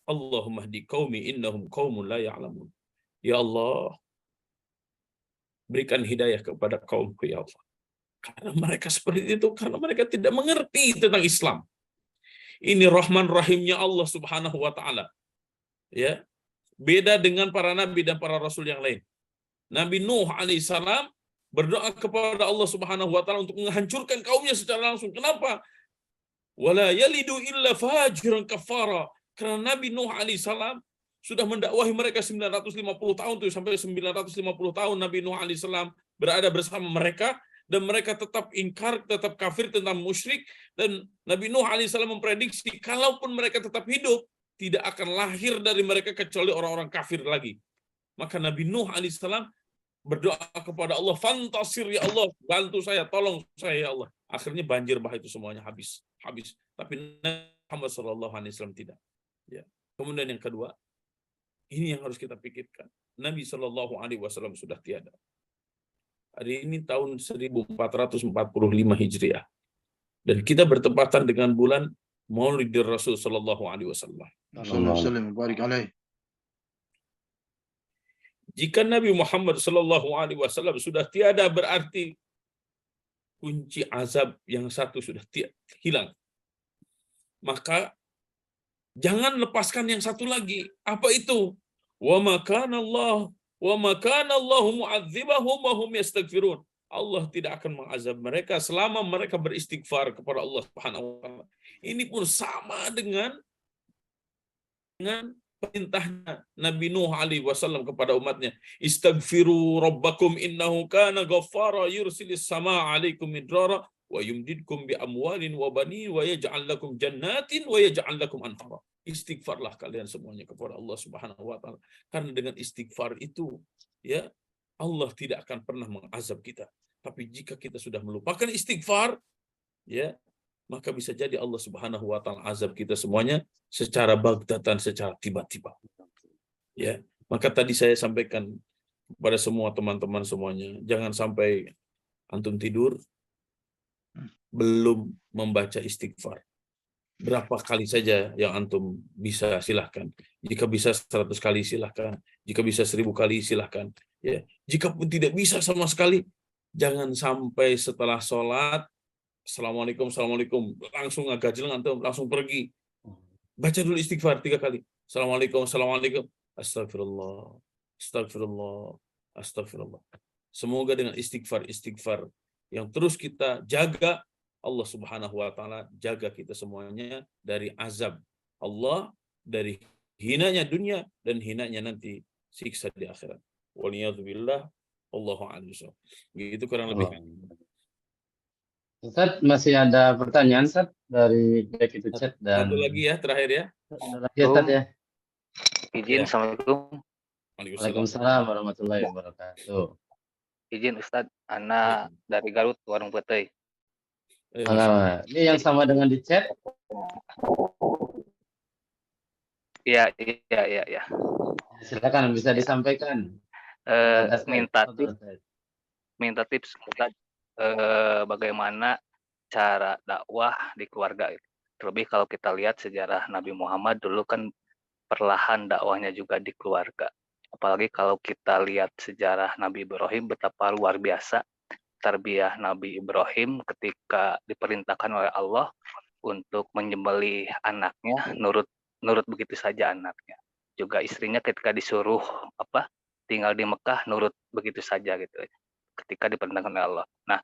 Allahumma hdi qaumi innahum qaumun la ya'lamun. Ya Allah, berikan hidayah kepada kaumku ya Allah. Karena mereka seperti itu, karena mereka tidak mengerti tentang Islam. Ini rahman rahimnya Allah Subhanahu wa taala. Ya. Beda dengan para nabi dan para rasul yang lain. Nabi Nuh alaihissalam berdoa kepada Allah Subhanahu wa taala untuk menghancurkan kaumnya secara langsung. Kenapa? Wala yalidu illa fajiran kafara. Karena Nabi Nuh alaihissalam sudah mendakwahi mereka 950 tahun tuh, sampai 950 tahun Nabi Nuh alaihissalam berada bersama mereka, dan mereka tetap ingkar, tetap kafir tentang musyrik, dan Nabi Nuh alaihissalam memprediksi kalaupun mereka tetap hidup, tidak akan lahir dari mereka kecuali orang-orang kafir lagi. Maka Nabi Nuh alaihissalam berdoa kepada Allah, fantasir ya Allah, bantu saya, tolong saya ya Allah. Akhirnya banjir bah itu semuanya habis. Tapi Nabi Muhammad SAW tidak. Ya. Kemudian yang kedua, ini yang harus kita pikirkan. Nabi SAW sudah tiada. Hari ini tahun 1445 Hijriah. Dan kita bertepatan dengan bulan Maulid Rasul SAW. Jika Nabi Muhammad SAW sudah tiada, berarti kunci azab yang satu sudah hilang. Maka jangan lepaskan yang satu lagi. Apa itu? Wa ma kana Allahu mu'adzibahum wa hum yastaghfirun. Allah tidak akan mengazab mereka selama mereka beristighfar kepada Allah Subhanahu wa taala. Ini pun sama dengan perintahnya Nabi Nuh alaihi wasallam kepada umatnya, istaghfiru rabbakum innahu kana ghaffara yursilis samaa 'alaikum midrara wa yumdidkum bi amwalin wa banin wa yaj'al lakum jannatin wa yaj'al lakum anhara. Istighfarlah kalian semuanya kepada Allah Subhanahu wa taala, karena dengan istighfar itu ya Allah tidak akan pernah mengazab kita. Tapi jika kita sudah melupakan istighfar, ya, maka bisa jadi Allah Subhanahu wa taala azab kita semuanya secara baghtatan, secara tiba-tiba. Ya, maka tadi saya sampaikan kepada semua teman-teman semuanya, jangan sampai antum tidur belum membaca istighfar. Berapa kali saja yang antum bisa, silahkan. Jika bisa 100 kali silahkan. Jika bisa 1000 kali silahkan. Ya. Jika pun tidak bisa sama sekali, jangan sampai setelah sholat, Assalamualaikum, langsung ngagajel antum, langsung pergi. Baca dulu istighfar 3 kali. Assalamualaikum, astagfirullah, astagfirullah. Semoga dengan istighfar yang terus kita jaga, Allah Subhanahu wa taala jaga kita semuanya dari azab Allah, dari hinanya dunia dan hinanya nanti siksa di akhirat. Waliyadzubillah. Allahu a'lam. Gitu kurang lebih. Ustaz, masih ada pertanyaan Ustaz dari baik itu chat dan Satu lagi ya terakhir ya. ada lagi Ustaz ya. Izin, Ya. Assalamualaikum. Waalaikumsalam. Waalaikumsalam warahmatullahi wabarakatuh. Izin Ustadz, Ana dari Garut, Warung Petei. Ini yang sama dengan di chat. Iya. Silakan bisa disampaikan. Minta tips Ustadz, bagaimana cara dakwah di keluarga. Terlebih kalau kita lihat sejarah Nabi Muhammad dulu kan perlahan dakwahnya juga di keluarga. Apalagi kalau kita lihat sejarah Nabi Ibrahim betapa luar biasa tarbiyah Nabi Ibrahim ketika diperintahkan oleh Allah untuk menyembelih anaknya, nurut begitu saja anaknya. Juga istrinya ketika disuruh tinggal di Mekah, nurut begitu saja gitu ketika diperintahkan oleh Allah. Nah,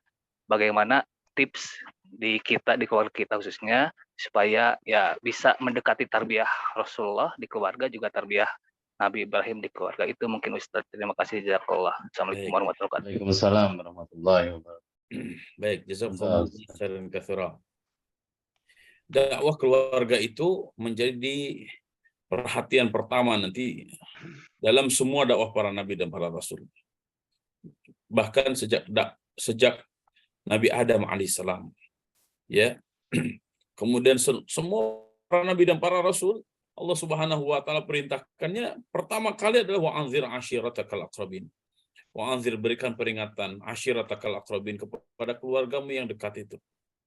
bagaimana tips di keluarga kita khususnya supaya ya bisa mendekati tarbiyah Rasulullah di keluarga, juga tarbiyah Nabi Ibrahim di keluarga. Itu mungkin Ustaz. Terima kasih, jazakallah. Assalamualaikum warahmatullahi wabarakatuh. Waalaikumsalam warahmatullahi wabarakatuh. Baik, jazakumullah khairan katsira. Dakwah keluarga itu menjadi perhatian pertama nanti dalam semua dakwah para nabi dan para rasul. Bahkan sejak Nabi Adam alaihissalam, ya. Kemudian semua para nabi dan para rasul, Allah Subhanahu wa taala perintahkannya pertama kali adalah wa'anzir ashiratakal aqrabin. Wa'anzir, berikan peringatan ashiratakal aqrabin kepada keluargamu yang dekat itu.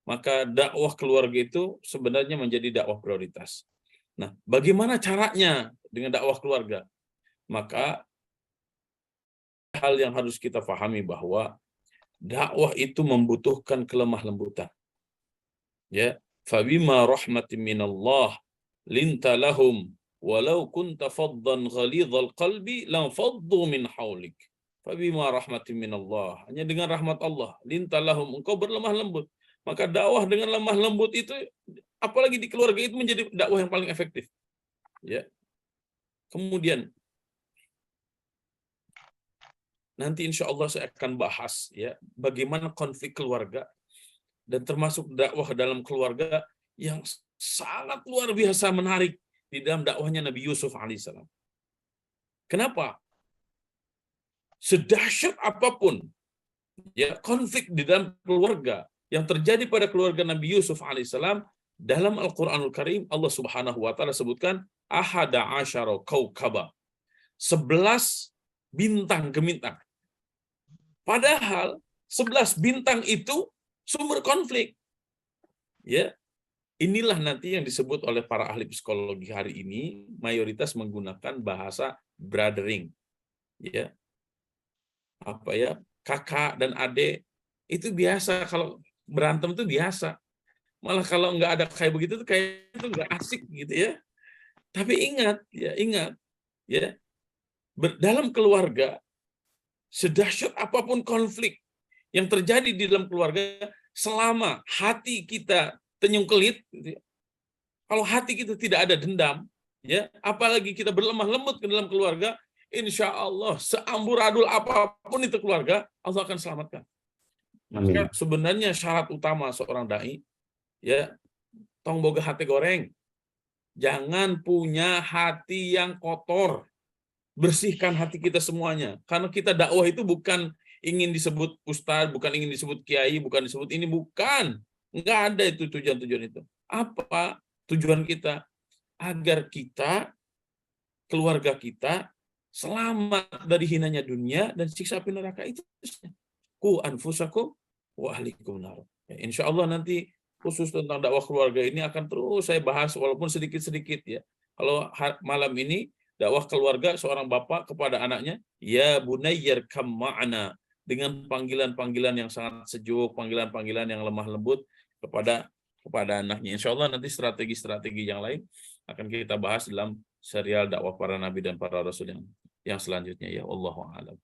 Maka dakwah keluarga itu sebenarnya menjadi dakwah prioritas. Nah, bagaimana caranya dengan dakwah keluarga? Maka hal yang harus kita pahami bahwa dakwah itu membutuhkan kelemah lembutan. Ya, fabima rahmatin minallah linta lahum walau kunta faddan ghalidhal qalbi lam faddu min haulik. Fabima rahmatin minallah, hanya dengan rahmat Allah, linta lahum, engkau berlemah lembut. Maka dakwah dengan lemah lembut itu, apalagi di keluarga, itu menjadi dakwah yang paling efektif. Ya. Kemudian nanti insya Allah saya akan bahas ya bagaimana konflik keluarga dan termasuk dakwah dalam keluarga yang sangat luar biasa menarik di dalam dakwahnya Nabi Yusuf alaihissalam. Kenapa? Sedahsyat apapun ya konflik di dalam keluarga yang terjadi pada keluarga Nabi Yusuf alaihissalam, dalam Al-Quranul Karim Allah Subhanahu wa taala sebutkan ahada asyara kaukaba, 11 bintang gemintang. Padahal 11 bintang itu sumber konflik. Ya. Inilah nanti yang disebut oleh para ahli psikologi hari ini mayoritas menggunakan bahasa brothering. Ya. Apa ya? Kakak dan adik itu biasa, kalau berantem itu biasa. Malah kalau nggak ada kayak begitu tuh kayak itu nggak asik gitu ya. Tapi ingat ya, dalam keluarga sedahsyat apapun konflik yang terjadi di dalam keluarga, selama hati kita tenyungkelit, kalau hati kita tidak ada dendam, ya, apalagi kita berlemah lembut ke dalam keluarga, insya Allah seamburadul apapun itu keluarga, Allah akan selamatkan. Maka sebenarnya syarat utama seorang dai, ya, tong boga hati goreng, jangan punya hati yang kotor. Bersihkan hati kita semuanya. Karena kita dakwah itu bukan ingin disebut ustadz, bukan ingin disebut kiai, bukan disebut ini, bukan. Enggak ada itu tujuan-tujuan itu. Apa tujuan kita? Agar kita, keluarga kita, selamat dari hinanya dunia dan siksa api neraka itu. Ku anfusakum wa ahlikum nar. Insya Allah nanti khusus tentang dakwah keluarga ini akan terus saya bahas walaupun sedikit-sedikit ya. Kalau malam ini dakwah keluarga seorang bapak kepada anaknya, ya bunayyar kam ma'ana, dengan panggilan-panggilan yang sangat sejuk, panggilan-panggilan yang lemah lembut kepada anaknya. Insya Allah nanti strategi-strategi yang lain akan kita bahas dalam serial dakwah para nabi dan para rasul yang selanjutnya ya. Allahu a'lam.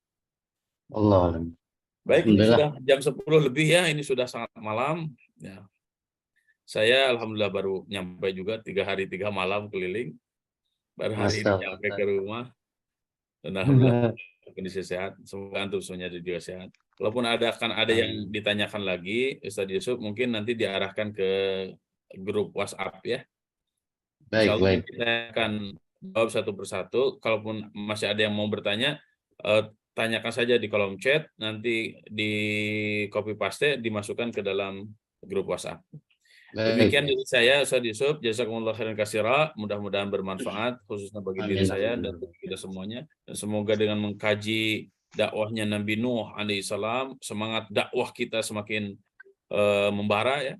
Allah alam. Baik, ini sudah jam 10 lebih ya, ini sudah sangat malam ya. Saya alhamdulillah baru nyampe juga 3 hari 3 malam keliling. Baru hari ini nyampe ke rumah. Dan alhamdulillah kondisi sehat. Semoga antum semuanya juga sehat. Walaupun akan ada yang ditanyakan lagi, Ustadz Yusuf mungkin nanti diarahkan ke grup WhatsApp ya. Baik, Insyaallah baik. kita akan jawab satu persatu. Kalaupun masih ada yang mau bertanya, tanyakan saja di kolom chat, nanti di copy paste dimasukkan ke dalam grup WhatsApp. Demikian dari saya, Ustadz Yusuf. Jazakumullah khairan katsira. Mudah-mudahan bermanfaat, khususnya bagi diri Amin, saya amin. dan bagi kita semuanya. Dan semoga dengan mengkaji dakwahnya Nabi Nuh alaihissalam, semangat dakwah kita semakin membara ya.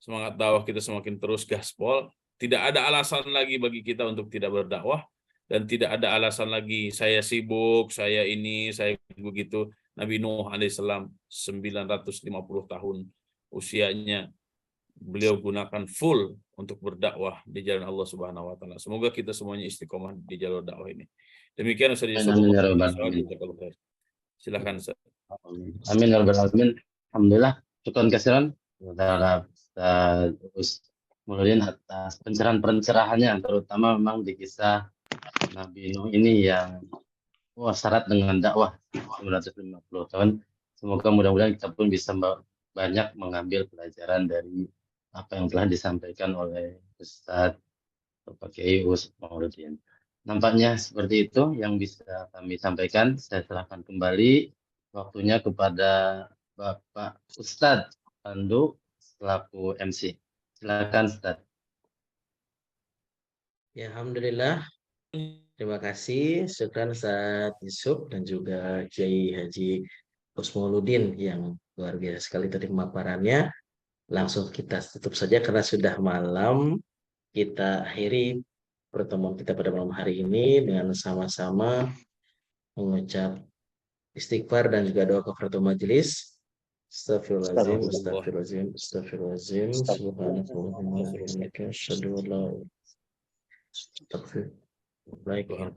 Semangat dakwah kita semakin terus gaspol. Tidak ada alasan lagi bagi kita untuk tidak berdakwah, dan tidak ada alasan lagi saya sibuk, saya ini, saya begitu. Nabi Nuh alaihissalam 950 tahun usianya, beliau gunakan full untuk berdakwah di jalan Allah Subhanahu wa taala. Semoga kita semuanya istiqomah di jalur dakwah ini. Demikian Ustaz Yusuf. Amin, ya rabbal alamin. Silakan Ustaz. Amin ya rabbal alamin. Alhamdulillah. Syukran kasiran kepada Ustaz Muludin atas pencerahan-pencerahannya, terutama memang di kisah Nabi Nuh ini yang syarat dengan dakwah 950 tahun. Semoga mudah-mudahan kita pun bisa banyak mengambil pelajaran dari apa yang telah disampaikan oleh Ustadz Bapak Kiai Ustadz Muludin. Nampaknya seperti itu yang bisa kami sampaikan. Saya serahkan kembali waktunya kepada Bapak Ustadz Pandu selaku MC. Silakan Ustadz. Ya, alhamdulillah. Terima kasih, syukran Ustadz Yusuf dan juga Kiai Haji Usmuludin yang luar biasa sekali tadi pemaparannya. Langsung kita tutup saja karena sudah malam. Kita akhiri pertemuan kita pada malam hari ini dengan sama-sama mengucap istighfar dan juga doa kafaratul majelis. Astagfirullahaladzim, astagfirullahaladzim, astagfirullahaladzim, subhanallah, asyhadu an la Baik, ya.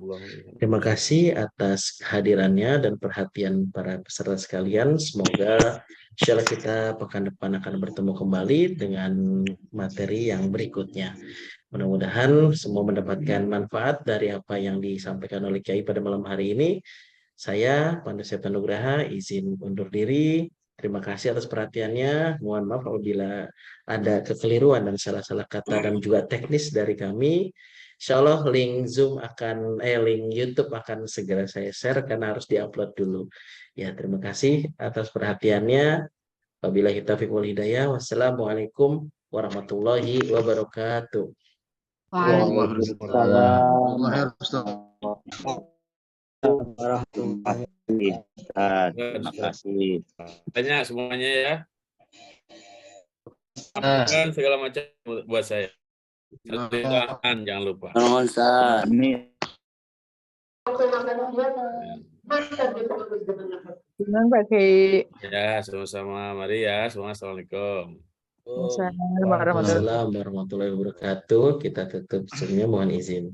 Terima kasih atas kehadirannya dan perhatian para peserta sekalian. Semoga insya Allah kita pekan depan akan bertemu kembali dengan materi yang berikutnya. Mudah-mudahan semua mendapatkan manfaat dari apa yang disampaikan oleh Kiai pada malam hari ini. Saya, Pandu Septa Nugraha, izin undur diri. Terima kasih atas perhatiannya. Mohon maaf apabila ada kekeliruan dan salah-salah kata dan juga teknis dari kami. Insya Allah link Zoom link YouTube akan segera saya share karena harus diupload dulu. Ya, terima kasih atas perhatiannya. Wabillahi taufiq wal hidayah. Wassalamualaikum warahmatullahi wabarakatuh. Waalaikumsalam. Terima kasih. Banyak semuanya ya. Sampaikan segala macam buat saya. Jangan lupa. Amin. Ya, sama-sama. Mari ya. Assalamualaikum. Waalaikumsalam warahmatullahi wabarakatuh. Kita tutup semuanya, mohon izin.